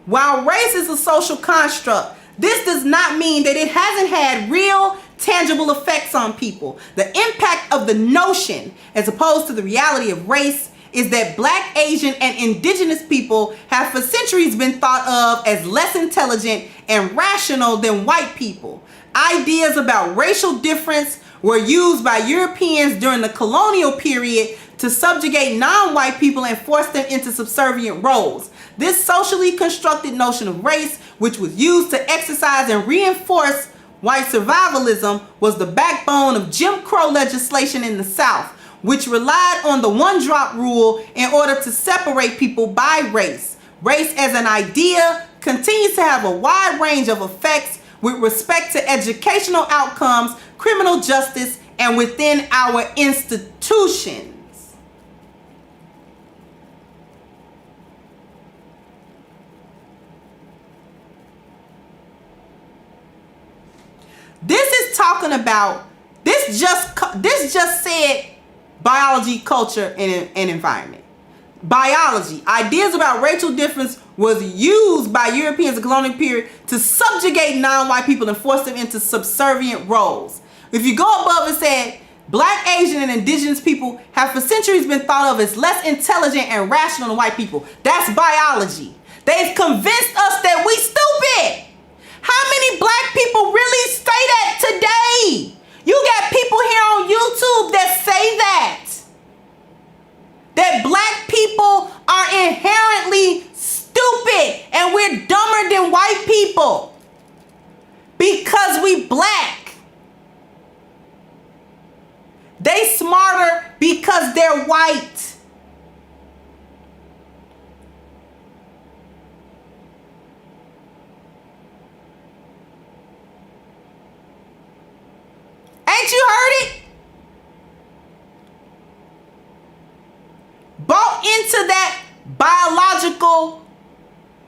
Speaker 3: While race is a social construct, this does not mean that it hasn't had real, tangible effects on people. The impact of the notion, as opposed to the reality of race, is that Black, Asian, and indigenous people have for centuries been thought of as less intelligent and rational than white people. Ideas about racial difference were used by Europeans during the colonial period to subjugate non-white people and force them into subservient roles. This socially constructed notion of race, which was used to exercise and reinforce white survivalism, was the backbone of Jim Crow legislation in the South, which relied on the one-drop rule in order to separate people by race. Race as an idea continues to have a wide range of effects with respect to educational outcomes, criminal justice, and within our institutions. This is talking about, this just said biology, culture, and environment. Biology. Ideas about racial difference was used by Europeans in the colonial period to subjugate non-white people and force them into subservient roles. If you go above, it said, Black, Asian, and indigenous people have for centuries been thought of as less intelligent and rational than white people. That's biology. They've convinced us that we stupid. How many black people really say that today? You got people here on YouTube that say that. That black people are inherently stupid and we're dumber than white people because we black. They smarter because they're white. Ain't you heard it? Bought into that biological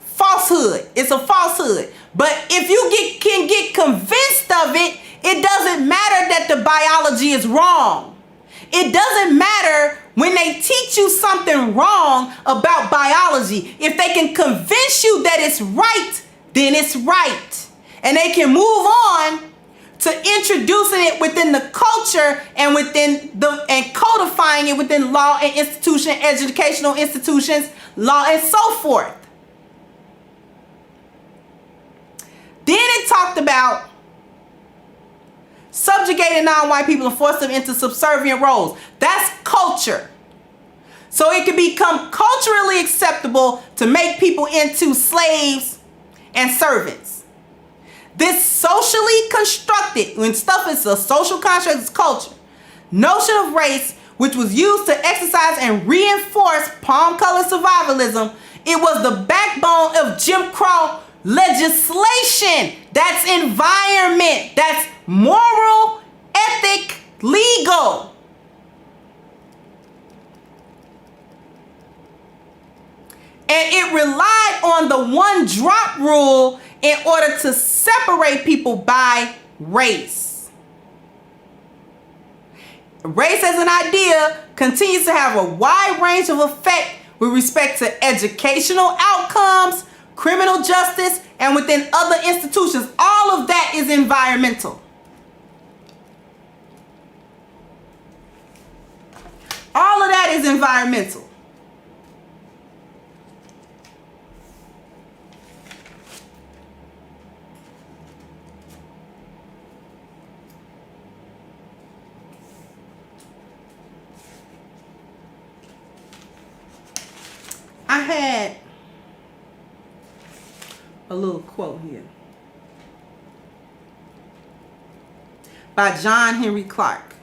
Speaker 3: falsehood. It's a falsehood. But if you can get convinced of it, it doesn't matter that the biology is wrong. It doesn't matter when they teach you something wrong about biology. If they can convince you that it's right, then it's right. And they can move on to introducing it within the culture and and codifying it within law and institution, educational institutions, law and so forth. Then it talked about subjugating non-white people and force them into subservient roles. That's culture. So it can become culturally acceptable to make people into slaves and servants. This socially constructed, when stuff is a social construct, it's culture. notion of race, which was used to exercise and reinforce palm-colored survivalism. It was the backbone of Jim Crow legislation. That's environment. That's moral, ethic, legal. And it relied on the one drop rule in order to separate people by race. Race as an idea continues to have a wide range of effect with respect to educational outcomes, criminal justice, and within other institutions. All of that is environmental. All of that is environmental. I had a little quote here by John Henry Clark.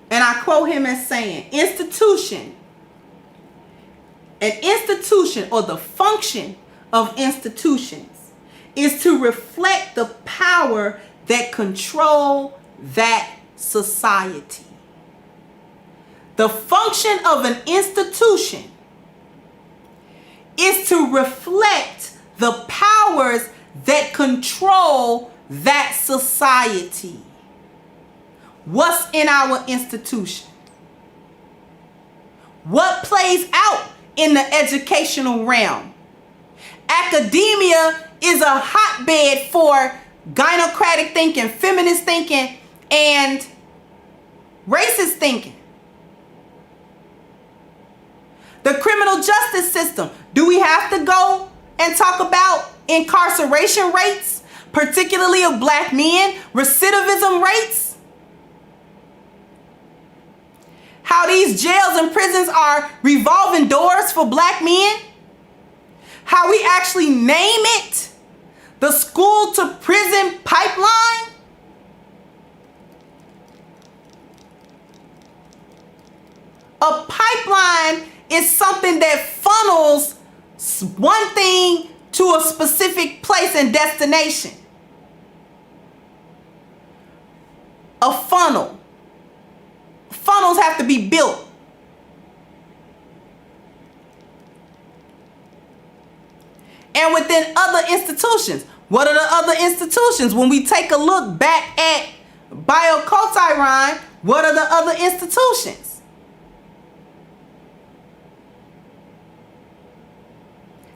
Speaker 3: And I quote him as saying, an institution or the function of institutions is to reflect the power that control that society. The function of an institution is to reflect the powers that control that society. What's in our institution? What plays out in the educational realm? Academia is a hotbed for gynocratic thinking, feminist thinking, and racist thinking. The criminal justice system. Do we have to go and talk about incarceration rates, particularly of black men, recidivism rates? How these jails and prisons are revolving doors for black men? How we actually name it the school to prison pipeline? A pipeline is something that funnels one thing to a specific place and destination. A funnel. Funnels have to be built. And within other institutions. What are the other institutions? When we take a look back at Biocultural, what are the other institutions?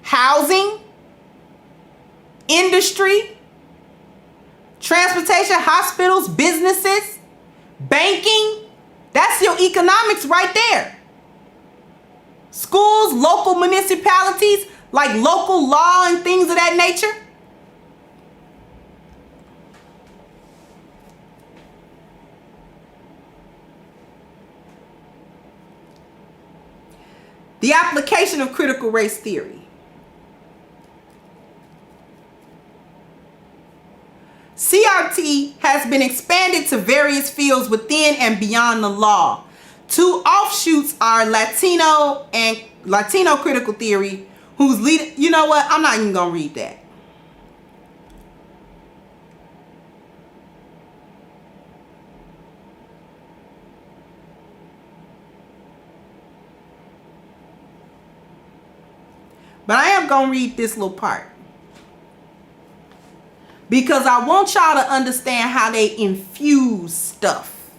Speaker 3: Housing, industry, transportation, hospitals, businesses, banking. That's your economics right there. Schools, local municipalities, like local law and things of that nature. The application of critical race theory. CRT has been expanded to various fields within and beyond the law. Two offshoots are Latino critical theory, whose lead. You know what? I'm not even gonna read that. But I am gonna read this little part, because I want y'all to understand how they infuse stuff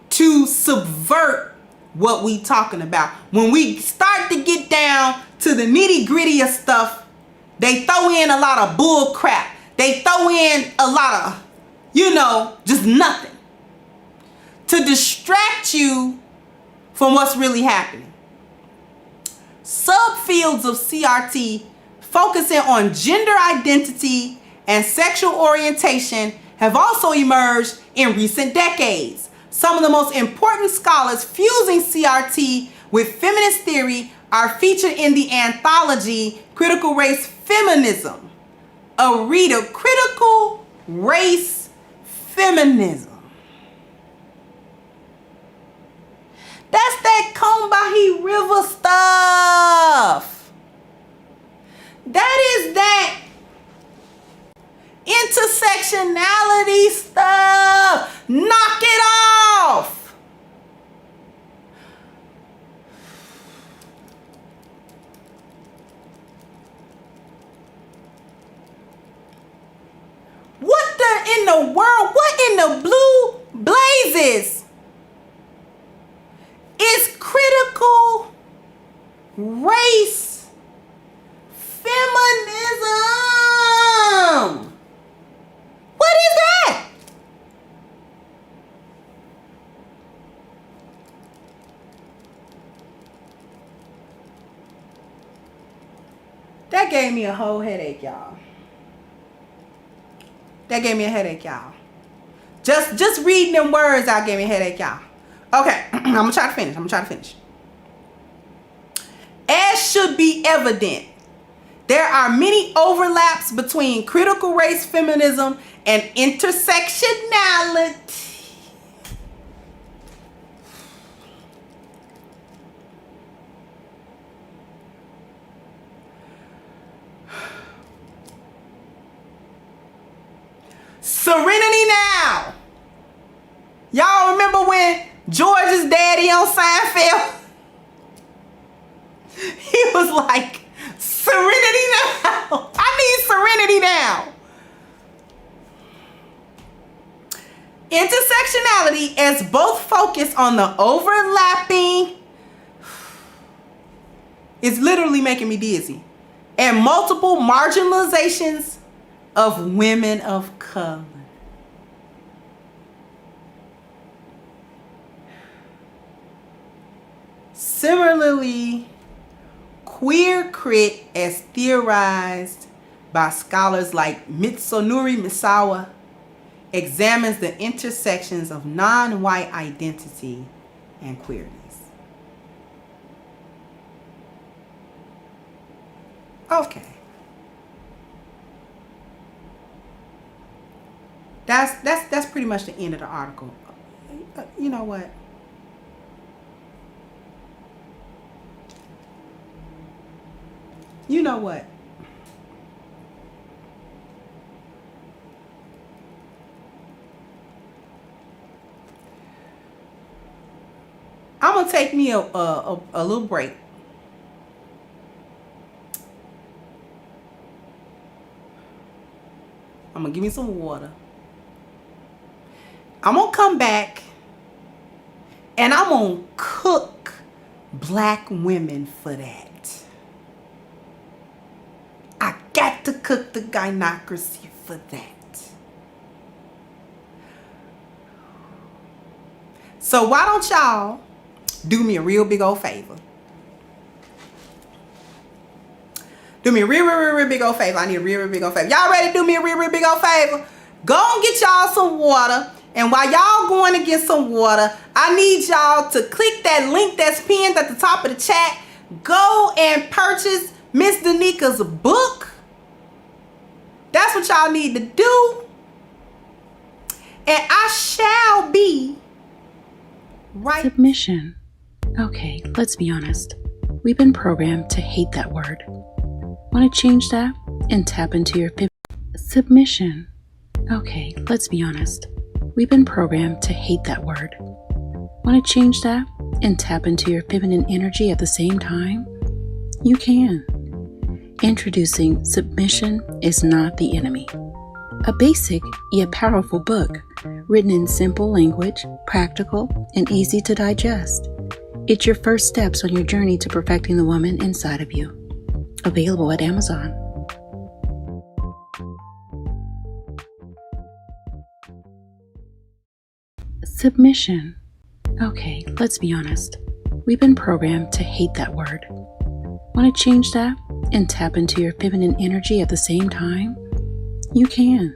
Speaker 3: to subvert what we talking about. When we start to get down to the nitty gritty of stuff, they throw in a lot of bull crap. They throw in a lot of, just nothing to distract you from what's really happening. Subfields of CRT focusing on gender identity and sexual orientation have also emerged in recent decades. Some of the most important scholars fusing CRT with feminist theory are featured in the anthology Critical Race Feminism. A reader, Critical Race Feminism. That's that Combahee River stuff. That is that intersectionality stuff. Knock it off. In the world, what in the blue blazes is critical race feminism? What is that? That gave me a whole headache, y'all. That gave me a headache, y'all. Just reading them words out gave me a headache, y'all. Okay, I'm gonna try to finish. As should be evident, there are many overlaps between critical race feminism and intersectionality. Serenity now. Y'all remember when George's daddy on Seinfeld? He was like, serenity now. I need serenity now. Intersectionality as both focus on the overlapping, it's literally making me dizzy, and multiple marginalizations of women of color. Similarly, queer crit, as theorized by scholars like Mitsunori Misawa, examines the intersections of non-white identity and queerness. Okay. That's pretty much the end of the article. You know what? You know what? I'm gonna take me a little break. I'm gonna give me some water. I'm gonna come back and I'm gonna cook black women for that. I got to cook the gynocracy for that. So why don't y'all do me a real big old favor? Do me a real big old favor. I need a real big old favor. Y'all ready to do me a real big old favor? Go and get y'all some water. And while y'all going to get some water, I need y'all to click that link that's pinned at the top of the chat. Go and purchase Miss Danika's book. That's what y'all need to do. And I shall be right.
Speaker 2: Submission. Okay, let's be honest. We've been programmed to hate that word. Want to change that and tap into your submission? Okay, let's be honest. We've been programmed to hate that word. Want to change that and tap into your feminine energy at the same time? You can. Introducing Submission is Not the Enemy. A basic yet powerful book written in simple language, practical, and easy to digest. It's your first steps on your journey to perfecting the woman inside of you. Available at Amazon. Submission. Okay, let's be honest. We've been programmed to hate that word. Want to change that and tap into your feminine energy at the same time? You can.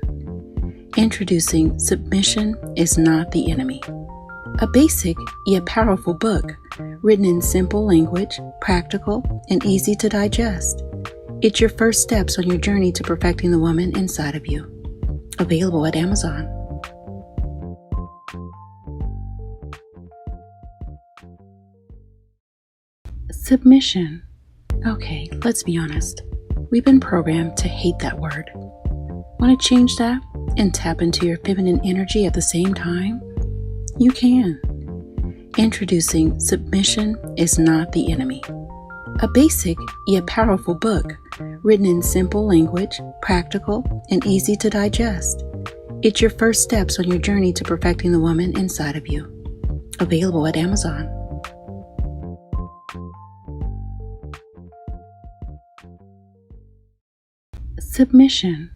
Speaker 2: Introducing Submission is Not the Enemy. A basic yet powerful book written in simple language, practical, and easy to digest. It's your first steps on your journey to perfecting the woman inside of you. Available at Amazon. Submission. Okay, let's be honest. We've been programmed to hate that word. Want to change that and tap into your feminine energy at the same time? You can. Introducing Submission is Not the Enemy. A basic yet powerful book written in simple language, practical, and easy to digest. It's your first steps on your journey to perfecting the woman inside of you. Available at Amazon. Submission.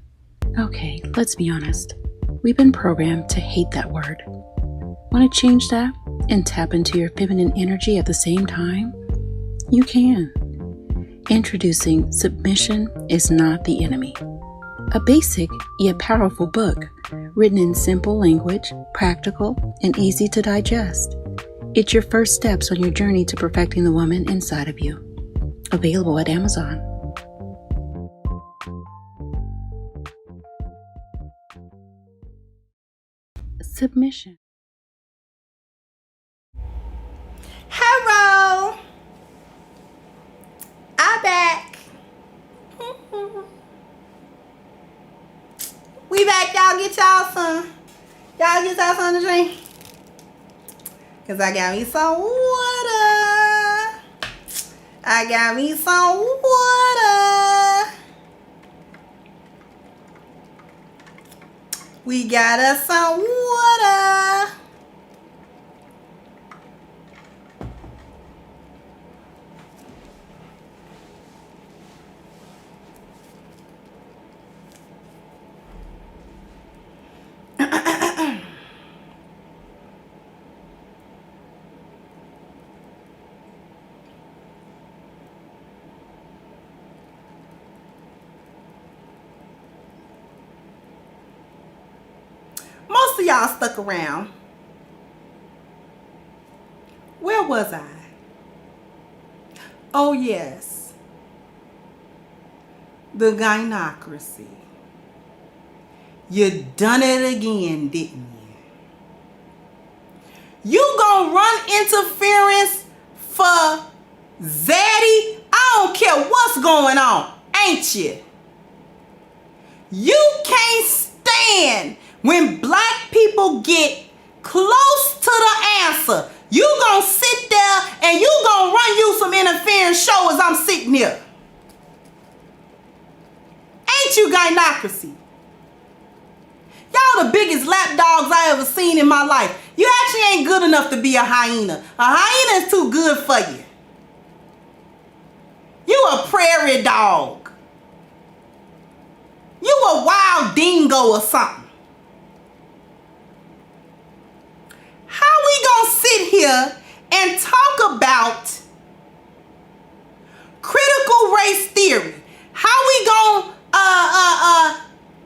Speaker 2: Okay, let's be honest. We've been programmed to hate that word. Want to change that and tap into your feminine energy at the same time? You can. Introducing Submission is Not the Enemy. A basic yet powerful book written in simple language, practical, and easy to digest. It's your first steps on your journey to perfecting the woman inside of you. Available at Amazon. Submission.
Speaker 3: Hello. I'm back. We back, y'all. Get y'all some. Y'all get y'all something to drink. Cause I got me some water. I got me some water. We got us some water. Most of y'all stuck around. Where was I? Oh yes. The gynocracy. You done it again, didn't you? You gonna run interference for Zaddy? I don't care what's going on, ain't you? You can't stand when black people get close to the answer. You gonna sit there and you gonna run you some interference show as I'm sitting here. Ain't you gynocracy? Y'all the biggest lapdogs I ever seen in my life. You actually ain't good enough to be a hyena. A hyena is too good for you. You a prairie dog. You a wild dingo or something. How we gonna sit here and talk about critical race theory? How we gonna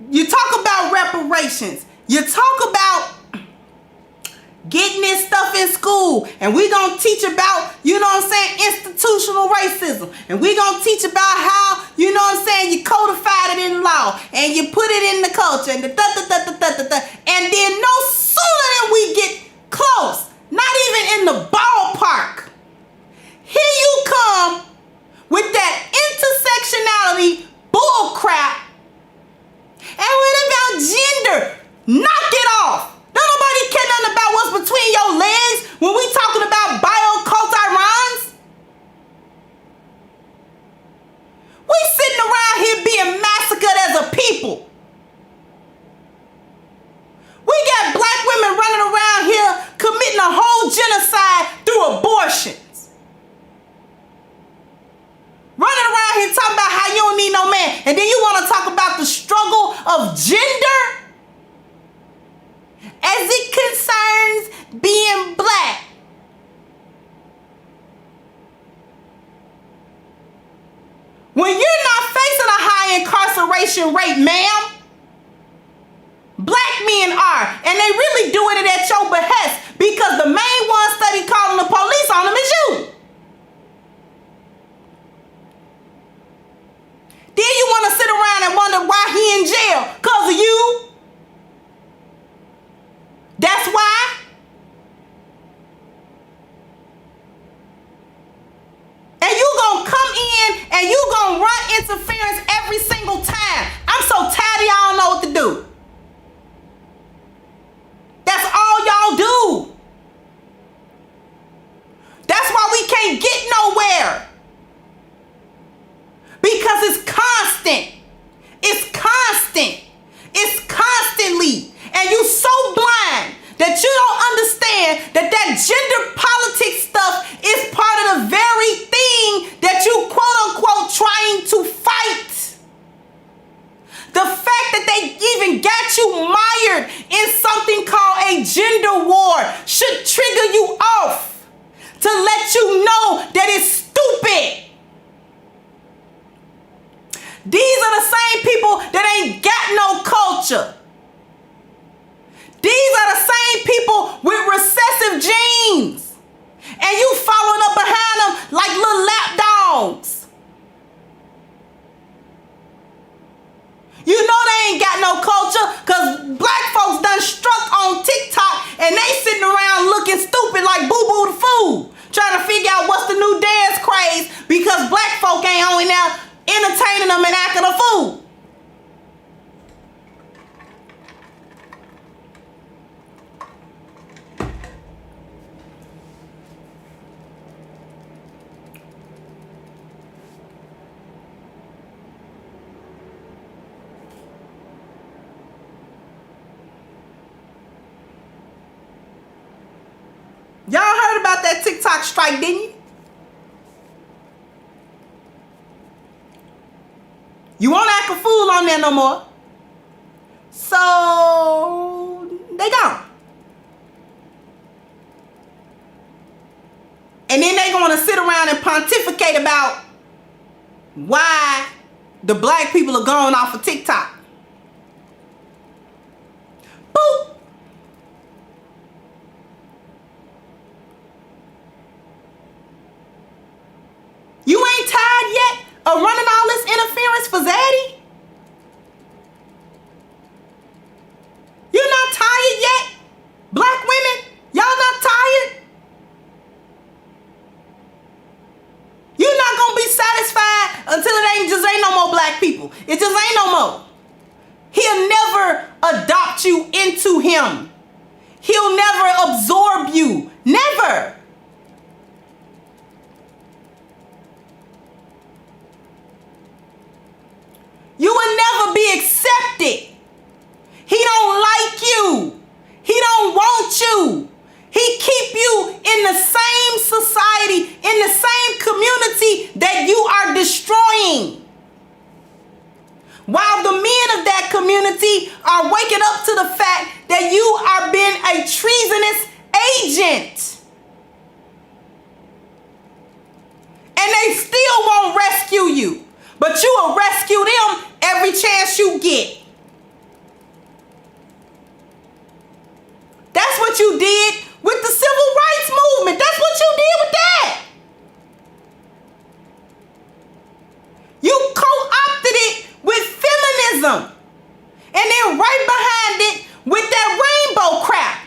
Speaker 3: you talk about reparations, you talk about getting this stuff in school, and we gonna teach about, you know what I'm saying, institutional racism, and we gonna teach about how, you know what I'm saying, you codified it in law, and you put it in the culture, and and then no sooner than we get close, not even in the ballpark, here you come with that intersectionality bull crap. And what about gender? Knock it off. Don't nobody care nothing about what's between your legs when we talking about bioculturons. We sitting around here being massacred as a people. We got black women running around here committing a whole genocide through abortions. Running around here talking about how you don't need no man. And then you want to talk about the struggle of gender as it concerns being black. When you're not facing a high incarceration rate, ma'am, black men are. And they really doing it at your behest because the main one study calling the police on them is you. Then you want to sit around and wonder why he in jail. Because of you. That's why. And you let you mired in something called a gender war should trigger you off to let you know that it's stupid. These are the same people that ain't got no culture. These are the same people with recessive genes. And you following up behind them like little lap dogs. You know they ain't got no culture because black folks done struck on TikTok and they sitting around looking stupid like Boo Boo the Fool, trying to figure out what's the new dance craze because black folk ain't only now entertaining them and acting a fool. Y'all heard about that TikTok strike, didn't you? You won't act a fool on there no more. So they gone. And then they gonna sit around and pontificate about why the black people are going off of TikTok. Boop. You ain't tired yet of running all this interference for Zaddy? You're not tired yet? Black women, y'all not tired? You're not gonna be satisfied until it ain't no more black people. It just ain't no more. He'll never adopt you into him. He'll never absorb you. Never. You will never be accepted. He don't like you. He don't want you. He keep you in the same society, in the same community that you are destroying. While the men of that community are waking up to the fact that you are being a treasonous agent. And they still won't rescue you. But you will rescue them every chance you get. That's what you did with the civil rights movement. That's what you did with that. You co-opted it with feminism. And then right behind it with that rainbow crap.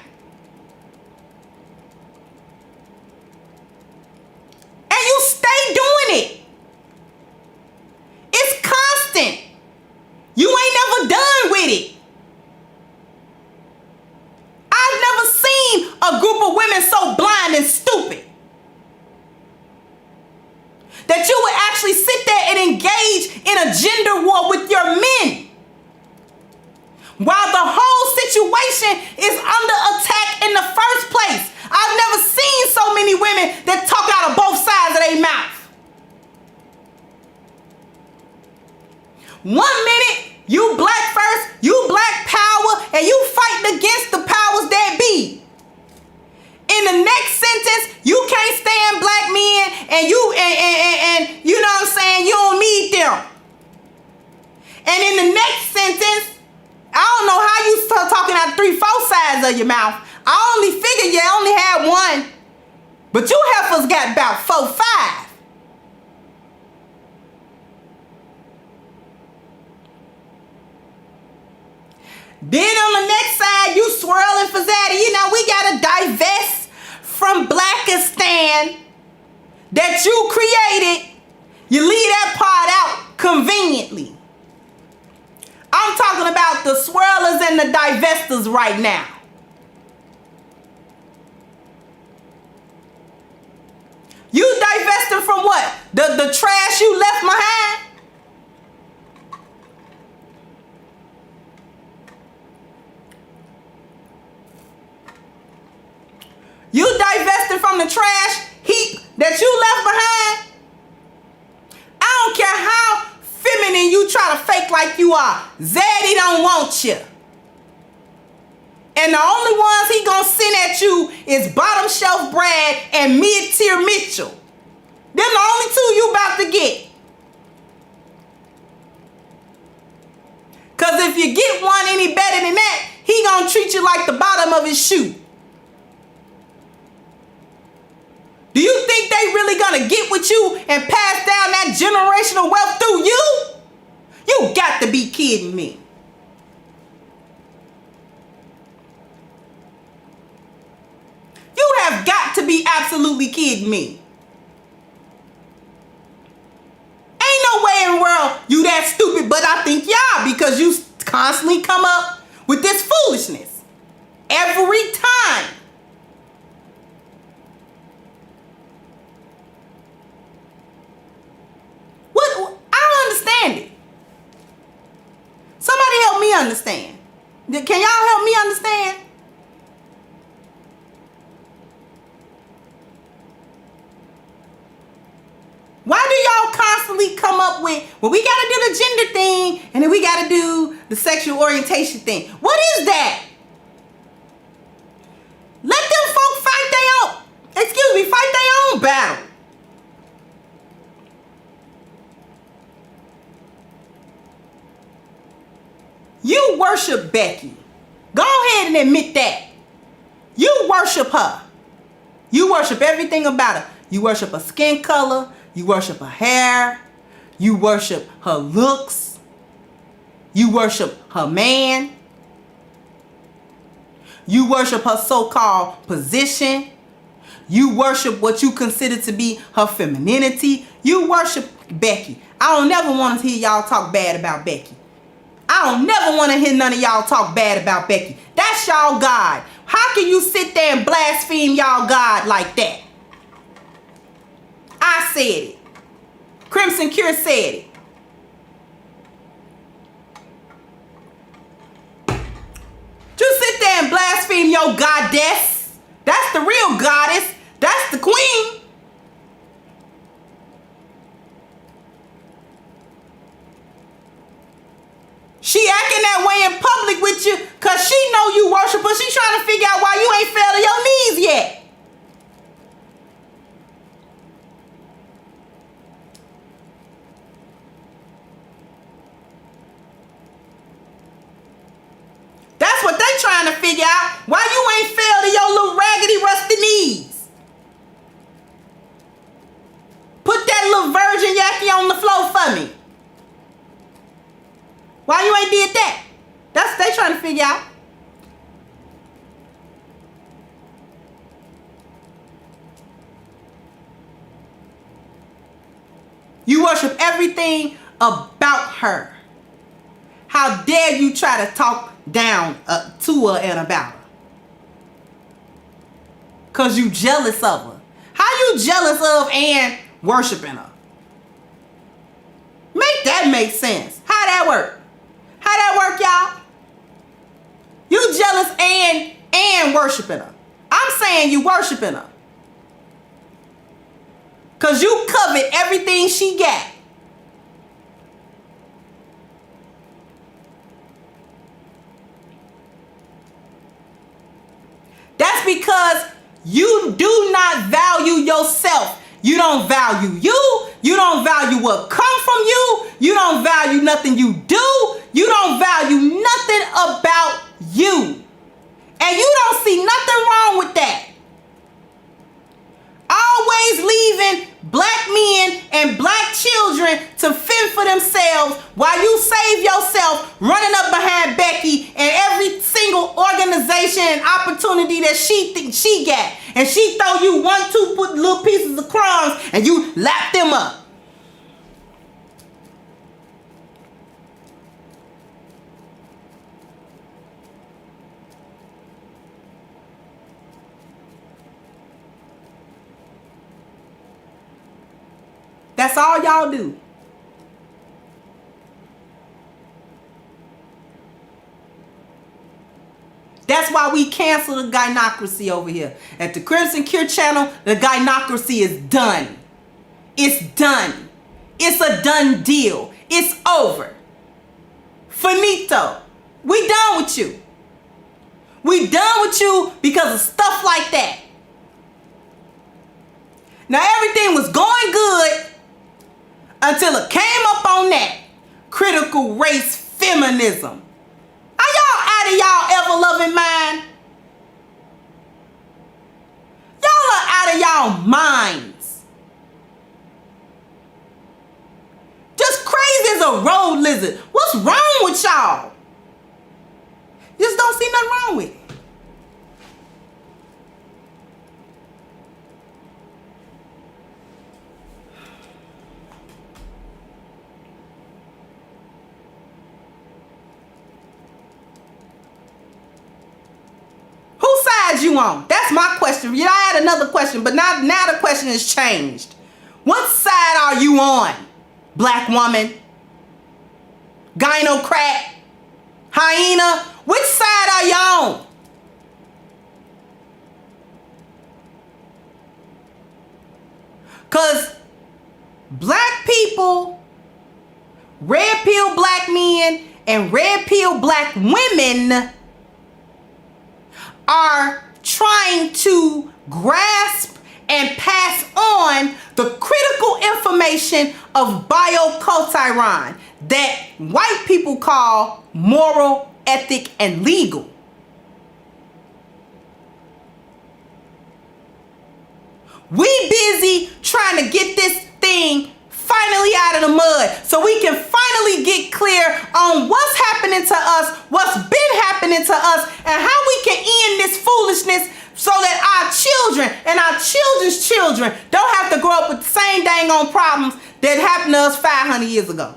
Speaker 3: And you stay doing it. It's constant. You ain't never done with it. I've never seen a group of women so blind and stupid that you would actually sit there and engage in a gender war with your men while the whole situation is under attack in the first place. I've never seen so many women that talk out of both sides of their mouth. One minute, you black first, you black power, and you fighting against the powers that be. In the next sentence, you can't stand black men, and you know what I'm saying, you don't need them. And in the next sentence, I don't know how you start talking out 3-4 sides of your mouth. I only figured you only had one, but you heifers got about 4-5. Then on the next side, you swirling for Zaddy. You know, we got to divest from Blackistan that you created. You leave that part out conveniently. I'm talking about the swirlers and the divestors right now. You divesting from what? The trash you left behind? You divesting from the trash heap that you left behind? I don't care how feminine you try to fake like you are. Zaddy don't want you. And the only ones he gonna send at you is bottom shelf Brad and mid-tier Mitchell. Them the only two you about to get. Because if you get one any better than that, he gonna treat you like the bottom of his shoe. Do you think they really gonna get with you and pass down that generational wealth through you? You got to be kidding me. You have got to be absolutely kidding me. Ain't no way in the world you that stupid, but I think y'all, because you constantly come up with this foolishness every time. What? I don't understand it. Somebody help me understand. Can y'all help me understand? Why do y'all constantly come up with, well, we got to do the gender thing, and then we got to do the sexual orientation thing? What is that? Let them folk fight their own battle. You worship Becky. Go ahead and admit that. You worship her. You worship everything about her. You worship her skin color. You worship her hair. You worship her looks. You worship her man. You worship her so-called position. You worship what you consider to be her femininity. You worship Becky. I don't never want to hear y'all talk bad about Becky. I don't never want to hear none of y'all talk bad about Becky. That's y'all God. How can you sit there and blaspheme y'all God like that? I said it. Crimson Cure said it. Just sit there and blaspheme your goddess. That's the real goddess. That's the queen. She acting that way in public with you because she know you worship her. She trying to figure out why you ain't fell to your knees yet. That's what they trying to figure out. Why you ain't fell to your little raggedy, rusty knees. Put that little virgin yaki on the floor for me. Why you ain't did that? That's what they trying to figure out. You worship everything about her. How dare you try to talk down to her and about her? Because you jealous of her. How you jealous of and worshiping her? Make that make sense. How that work? How that work, y'all? You jealous and worshiping her. I'm saying you worshiping her. Because you covet everything she got. That's because you do not value yourself. You don't value you. You don't value what come from you. You don't value nothing you do. You don't value nothing about you. And you don't see nothing wrong with that. Always leaving black men and black children to fend for themselves while you save yourself running up behind Becky and every single organization and opportunity that she thinks she got. And she throw you 1, 2 put little pieces of crumbs and you lap them up. That's all y'all do. That's why we cancel the gynocracy over here. At the Crimson Cure channel, the gynocracy is done. It's done. It's a done deal. It's over. Finito. We done with you. We done with you because of stuff like that. Now everything was going good until it came up on that critical race feminism. Are y'all out of y'all ever-loving mind? Y'all are out of y'all minds. Just crazy as a road lizard. What's wrong with y'all? Just don't see nothing wrong with it. Whose side you on? That's my question. Yeah, I had another question, but now the question has changed. What side are you on? Black woman? Gynocrat? Hyena? Which side are you on? Because black people, red pill black men, and red pill black women are trying to grasp and pass on the critical information of bioculturon that white people call moral, ethic, and legal. We busy trying to get this thing finally out of the mud so we can finally get clear on what's happening to us, what's been happening to us, and how we can end this foolishness so that our children and our children's children don't have to grow up with the same dang on problems that happened to us 500 years ago.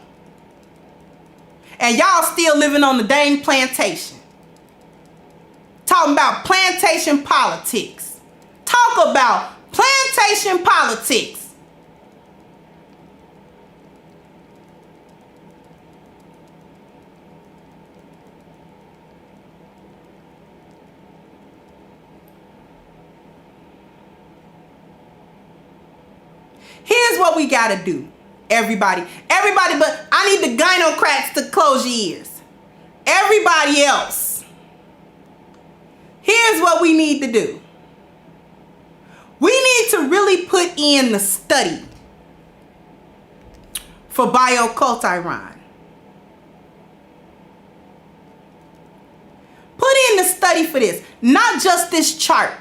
Speaker 3: And y'all still living on the dang plantation. Talking about plantation politics. Talk about plantation politics. Here's what we gotta do, everybody, but I need the gynocrats to close your ears. Everybody else, here's what we need to do. We need to really put in the study for bioculturon. Put in the study for this, not just this chart,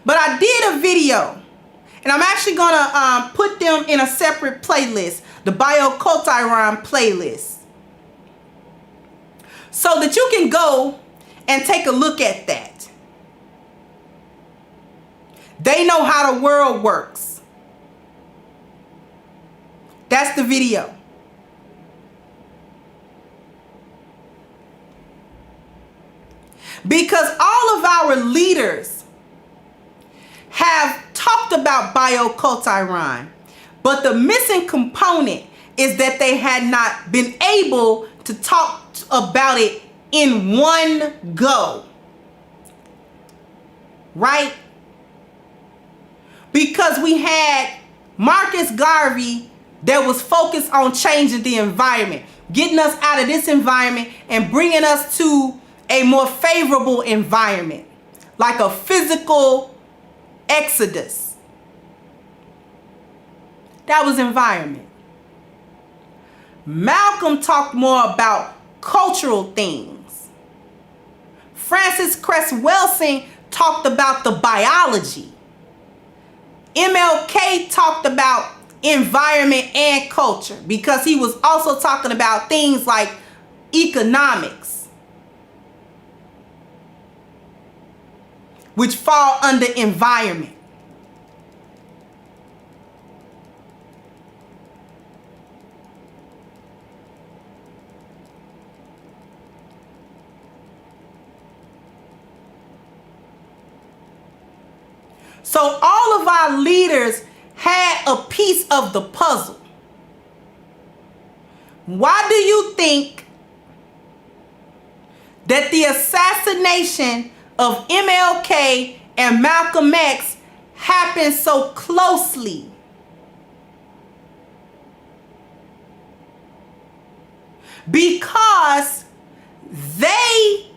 Speaker 3: but I did a video, and I'm actually gonna put them in a separate playlist, the bioculturon playlist, so that you can go and take a look at that. They know how the world works. That's the video. Because all of our leaders have talked about bioculturon, but the missing component is that they had not been able to talk about it in one go. Right? Because we had Marcus Garvey that was focused on changing the environment, getting us out of this environment and bringing us to a more favorable environment, like a physical exodus. That was environment. Malcolm talked more about cultural things. Francis Cress Welsing talked about the biology. MLK talked about environment and culture because he was also talking about things like economics, which fall under environment. So all of our leaders had a piece of the puzzle. Why do you think that the assassination of MLK and Malcolm X happened so closely? Because they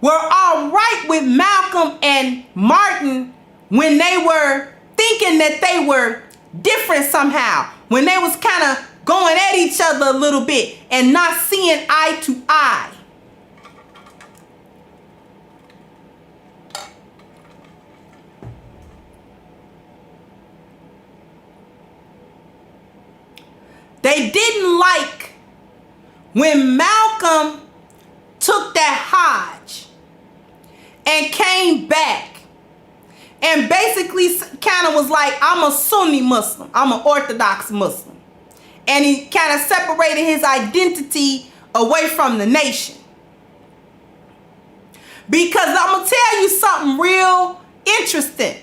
Speaker 3: were all right with Malcolm and Martin when they were thinking that they were different somehow, when they was kind of going at each other a little bit and not seeing eye to eye. They didn't like when Malcolm took that Hajj and came back and basically kind of was like, I'm a Sunni Muslim, I'm an Orthodox Muslim. And he kind of separated his identity away from the nation. Because I'm going to tell you something real interesting.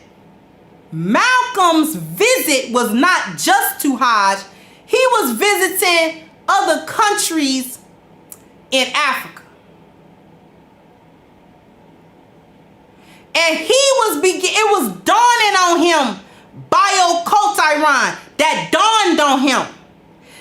Speaker 3: Malcolm's visit was not just to Hajj. He was visiting other countries in Africa. And it was dawning on him, bio-cultiron, that dawned on him.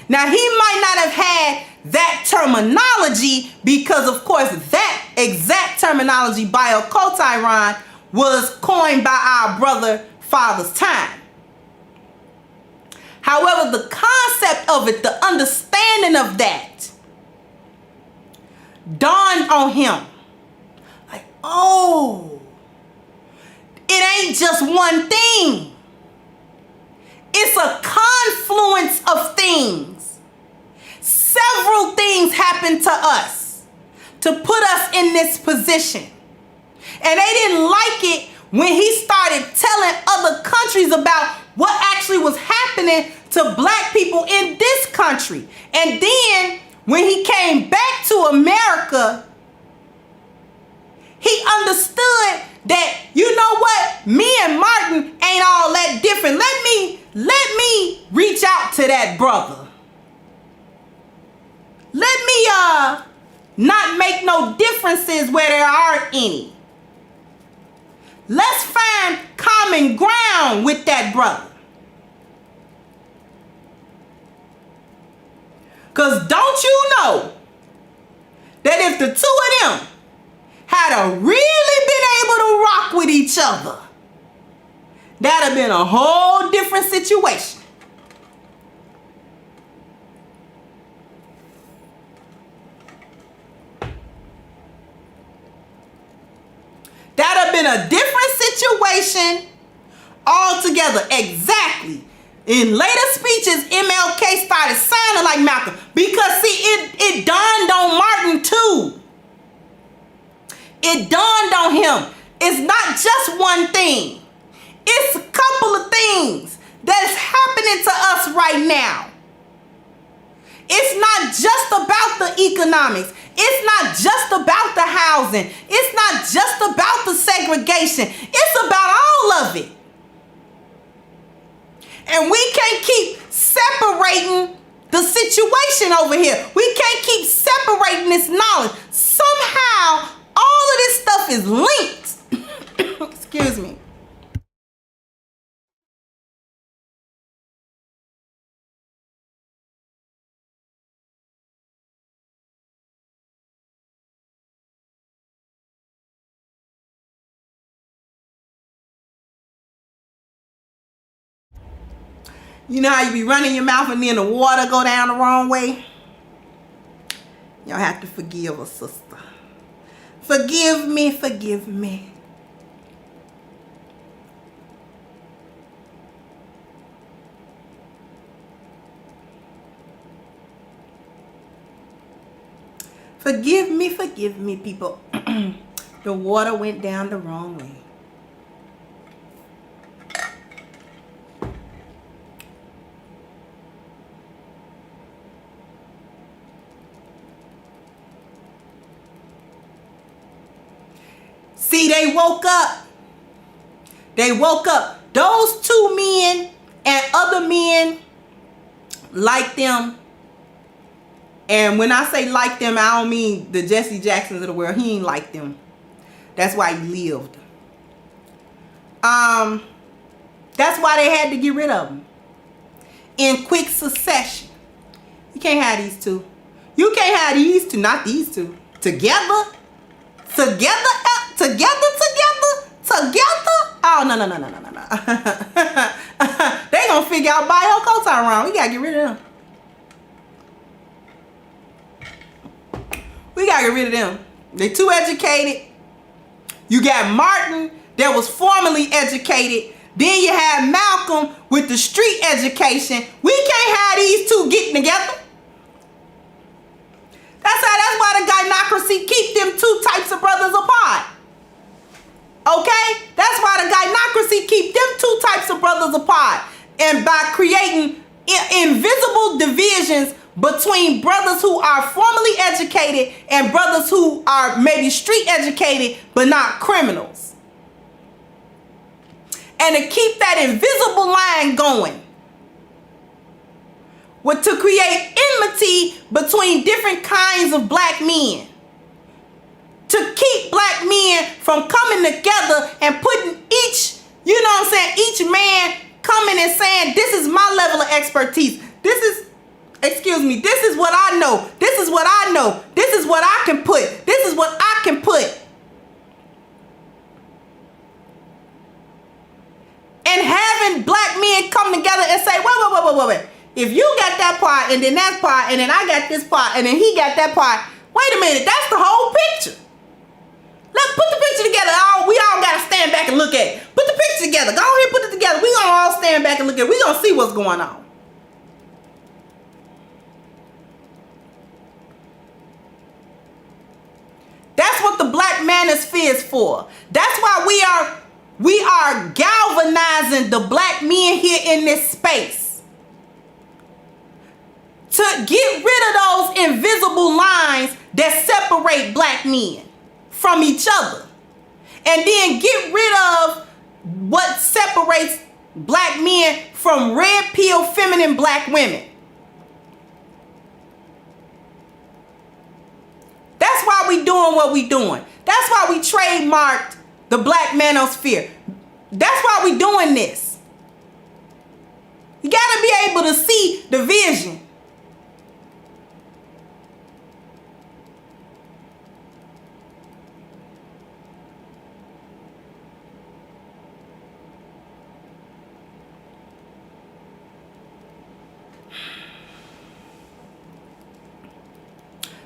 Speaker 3: Now, he might not have had that terminology because, of course, that exact terminology, bio-cultiron, was coined by our brother Father's time. However, the concept of it, the understanding of that, dawned on him. Like, oh, it ain't just one thing. It's a confluence of things. Several things happened to us to put us in this position. And they didn't like it when he started telling other countries about what actually was happening to black people in this country. And then when he came back to America, he understood that, you know what, me and Martin ain't all that different. Let me reach out to that brother. Let me not make no differences where there aren't any. Let's find common ground with that brother. Because don't you know that if the two of them had really been able to rock with each other, that'd have been a whole different situation. That'd have been a different situation altogether. Exactly. In later speeches, MLK started sounding like Malcolm because, see, it dawned on Martin too. It dawned on him. It's not just one thing. It's a couple of things that's happening to us right now. It's not just about the economics. It's not just about the housing. It's not just about the segregation. It's about all of it. And we can't keep separating the situation over here. We can't keep separating this knowledge. Somehow, all of this stuff is linked. Excuse me. You know how you be running your mouth and then the water go down the wrong way? Y'all have to forgive a sister. Forgive me, forgive me. Forgive me, people. The water went down the wrong way. See, they woke up. They woke up. Those two men and other men like them. And when I say like them, I don't mean the Jesse Jacksons of the world. He ain't like them. That's why he lived. That's why they had to get rid of him in quick succession. You can't have these two. You can't have these two, not these two. Together? Together? Oh, no. They gonna figure out bio-culture wrong. We gotta get rid of them. They too educated. You got Martin that was formally educated. Then you had Malcolm with the street education. We can't have these two getting together. That's why the gynocracy keep them two types of brothers apart. Okay? That's why the gynocracy keep them two types of brothers apart. And by creating invisible divisions between brothers who are formally educated and brothers who are maybe street educated but not criminals. And to keep that invisible line going. To create enmity between different kinds of black men. To keep black men from coming together and putting each man coming and saying, this is my level of expertise. This is what I know. This is what I know. This is what I can put. This is what I can put. And having black men come together and say, wait. If you got that part and then that part and then I got this part and then he got that part, wait a minute, that's the whole picture. Let's put the picture together. We all got to stand back and look at it. Put the picture together. Go ahead and put it together. We're going to all stand back and look at it. We're going to see what's going on. That's what the Black Manosphere is for. That's why we are galvanizing the black men here in this space. To get rid of those invisible lines that separate black men from each other. And then get rid of what separates black men from red pill feminine black women. That's why we doing what we doing. That's why we trademarked the Black Manosphere. That's why we doing this. You gotta be able to see the vision.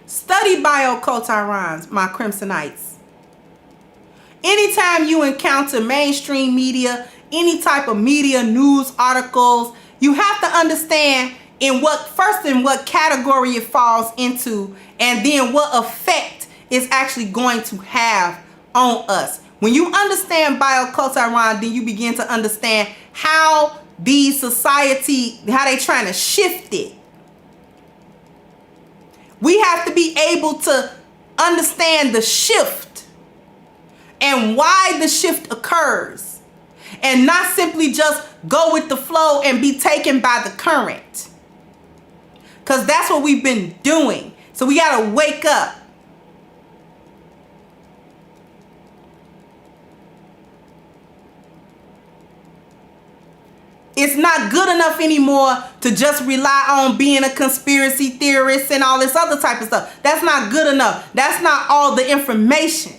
Speaker 3: Study bioculturons, my crimsonites. Anytime you encounter mainstream media, any type of media, news articles, you have to understand in what category it falls into, and then what effect it's actually going to have on us. When you understand bioculturon, then you begin to understand how these society, how they trying to shift it. We have to be able to understand the shift and why the shift occurs, and not simply just go with the flow and be taken by the current, because that's what we've been doing. So we got to wake up. It's not good enough anymore to just rely on being a conspiracy theorist and all this other type of stuff. That's not good enough. That's not all the information.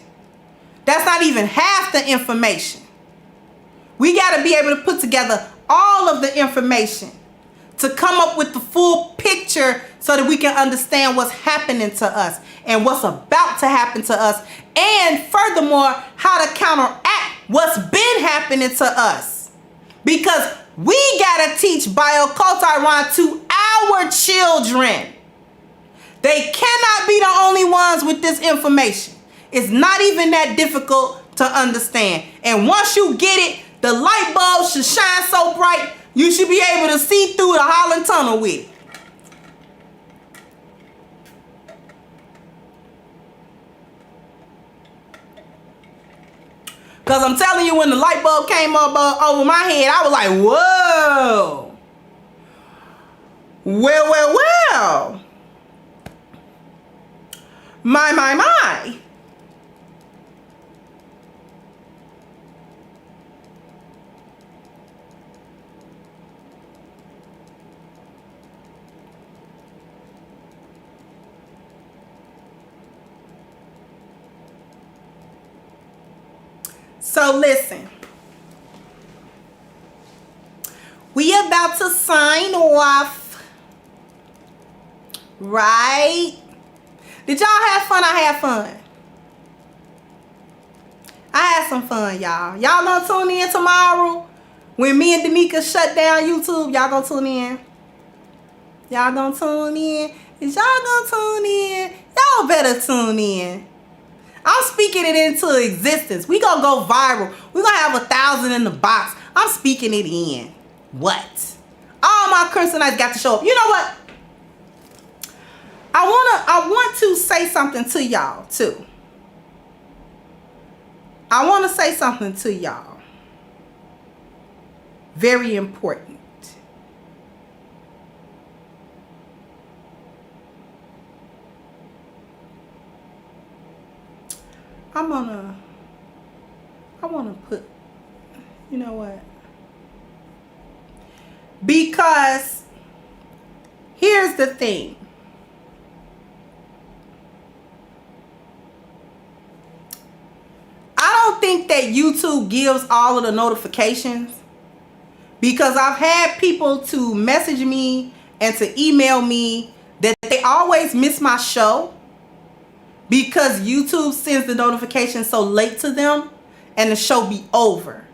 Speaker 3: That's not even half the information. We got to be able to put together all of the information to come up with the full picture so that we can understand what's happening to us and what's about to happen to us. And furthermore, how to counteract what's been happening to us. Because we gotta teach bioculturon to our children. They cannot be the only ones with this information. It's not even that difficult to understand. And once you get it, the light bulb should shine so bright, you should be able to see through the Holland Tunnel with it. Because I'm telling you, when the light bulb came up over my head, I was like, whoa. Well. My. So listen. We about to sign off. Right? Did y'all have fun? I had fun. I had some fun, y'all. Y'all gonna tune in tomorrow when me and Danica shut down YouTube? Y'all gonna tune in? Y'all gonna tune in? Is y'all gonna tune in? Y'all better tune in. I'm speaking it into existence. We gonna go viral. We gonna have 1,000 in the box. I'm speaking it in. What? All my Crimsonites got to show up. You know what? I want to say something to y'all too. I want to say something to y'all. Very important. I want to put, you know what? Because here's the thing. I don't think that YouTube gives all of the notifications, because I've had people to message me and to email me that they always miss my show because YouTube sends the notification so late to them and the show be over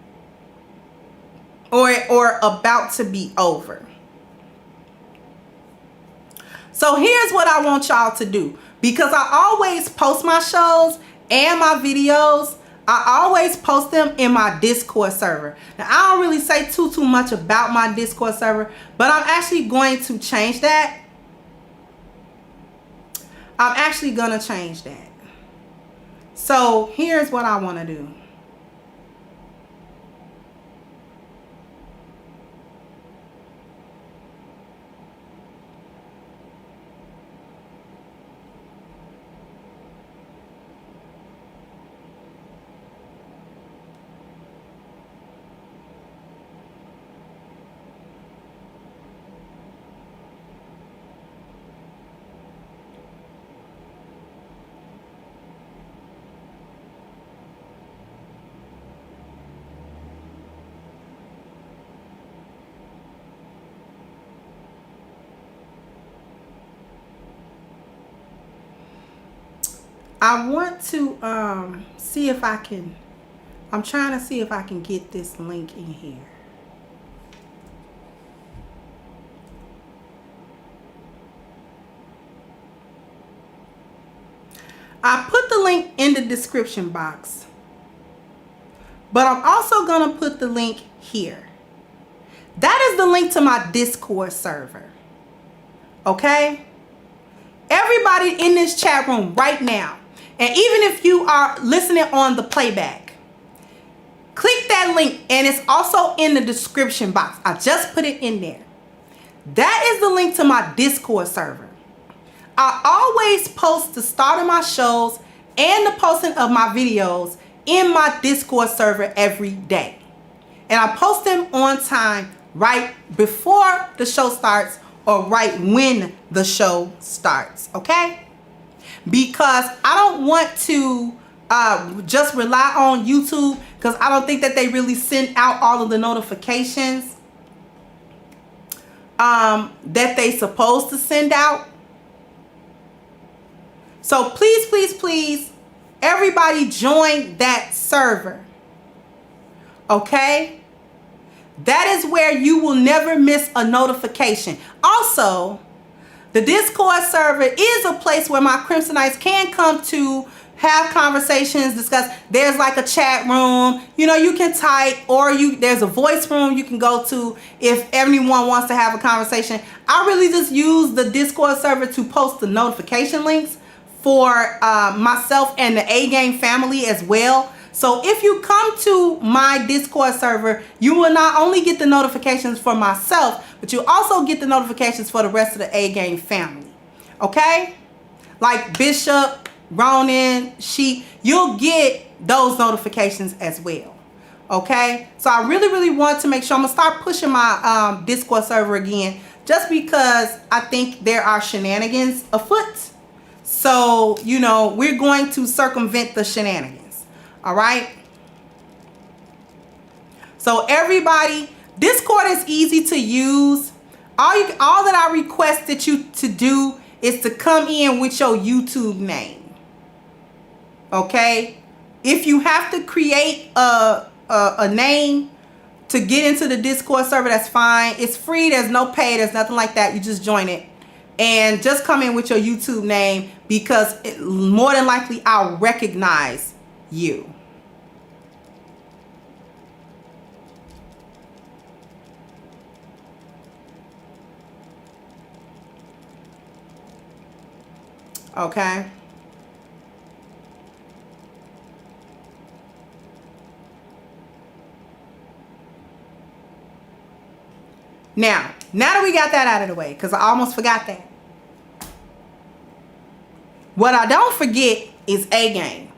Speaker 3: or about to be over. So here's what I want y'all to do, because I always post my shows and my videos. I always post them in my Discord server. Now, I don't really say too much about my Discord server, but I'm actually going to change that. I'm actually going to change that. So here's what I want to do. I want to see if I can, I'm trying to see if I can get this link in here. I put the link in the description box, but I'm also going to put the link here. That is the link to my Discord server. Okay? Everybody in this chat room right now, and even if you are listening on the playback, click that link, and it's also in the description box. I just put it in there. That is the link to my Discord server. I always post the start of my shows and the posting of my videos in my Discord server every day. And I post them on time, right before the show starts or right when the show starts, okay? Because I don't want to just rely on YouTube, because I don't think that they really send out all of the notifications that they supposed to send out. So please, please, please, everybody join that server, okay? That is where you will never miss a notification. Also, the Discord server is a place where my Crimsonites can come to have conversations, discuss. There's like a chat room, you know, you can type, or there's a voice room you can go to if everyone wants to have a conversation. I really just use the Discord server to post the notification links for myself and the A-Game family as well. So if you come to my Discord server, you will not only get the notifications for myself, but you also get the notifications for the rest of the A-Game family. Okay? Like Bishop, Ronan, Sheep, you'll get those notifications as well. Okay? So I really, really want to make sure I'm going to start pushing my Discord server again, just because I think there are shenanigans afoot. So, you know, we're going to circumvent the shenanigans. All right? So everybody, Discord is easy to use. All that I requested you to do is to come in with your YouTube name. Okay? If you have to create a name to get into the Discord server, that's fine. It's free. There's no pay. There's nothing like that. You just join it. And just come in with your YouTube name, because more than likely I'll recognize you. Okay. Now that we got that out of the way, because I almost forgot that. What I don't forget is A Game.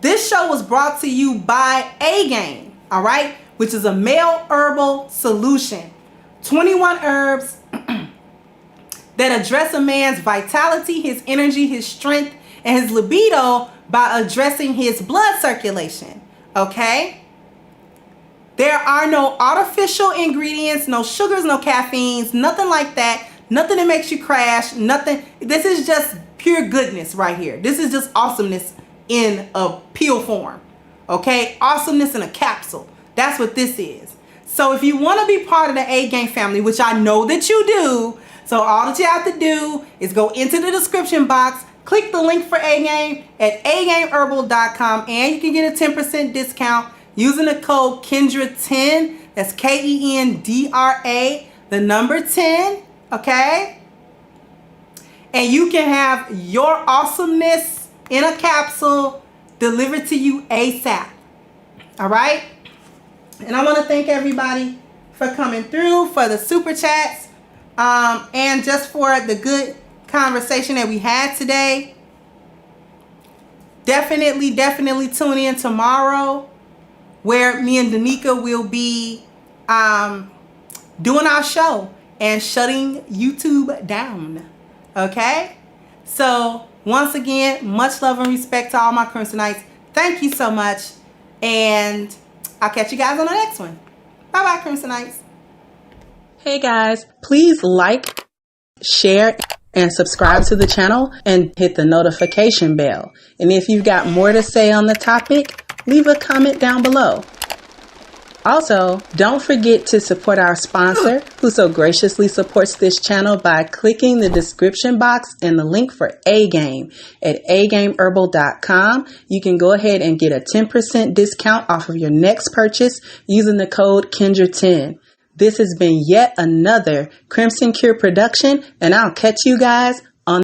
Speaker 3: This show was brought to you by A Game, all right? Which is a male herbal solution. 21 herbs that address a man's vitality, his energy, his strength, and his libido by addressing his blood circulation, okay? There are no artificial ingredients, no sugars, no caffeines, nothing like that. Nothing that makes you crash, nothing. This is just pure goodness right here. This is just awesomeness in a pill form, okay? Awesomeness in a capsule. That's what this is. So if you want to be part of the A Game family, which I know that you do, so all that you have to do is go into the description box, click the link for A Game at agameherbal.com, and you can get a 10% discount using the code Kendra10. That's Kendra, the number 10, okay? And you can have your awesomeness in a capsule delivered to you ASAP. All right? And I want to thank everybody for coming through, for the super chats, and just for the good conversation that we had today. Definitely tune in tomorrow, where me and Danica will be doing our show and shutting YouTube down. Okay? So, once again, much love and respect to all my Crimsonites. Thank you so much. And I'll catch you guys on the next one. Bye-bye, Crimsonites.
Speaker 1: Hey guys, please like, share, and subscribe to the channel and hit the notification bell. And if you've got more to say on the topic, leave a comment down below. Also, don't forget to support our sponsor, who so graciously supports this channel by clicking the description box and the link for A Game at agameherbal.com. You can go ahead and get a 10% discount off of your next purchase using the code Kendra10. This has been yet another Crimson Cure production, and I'll catch you guys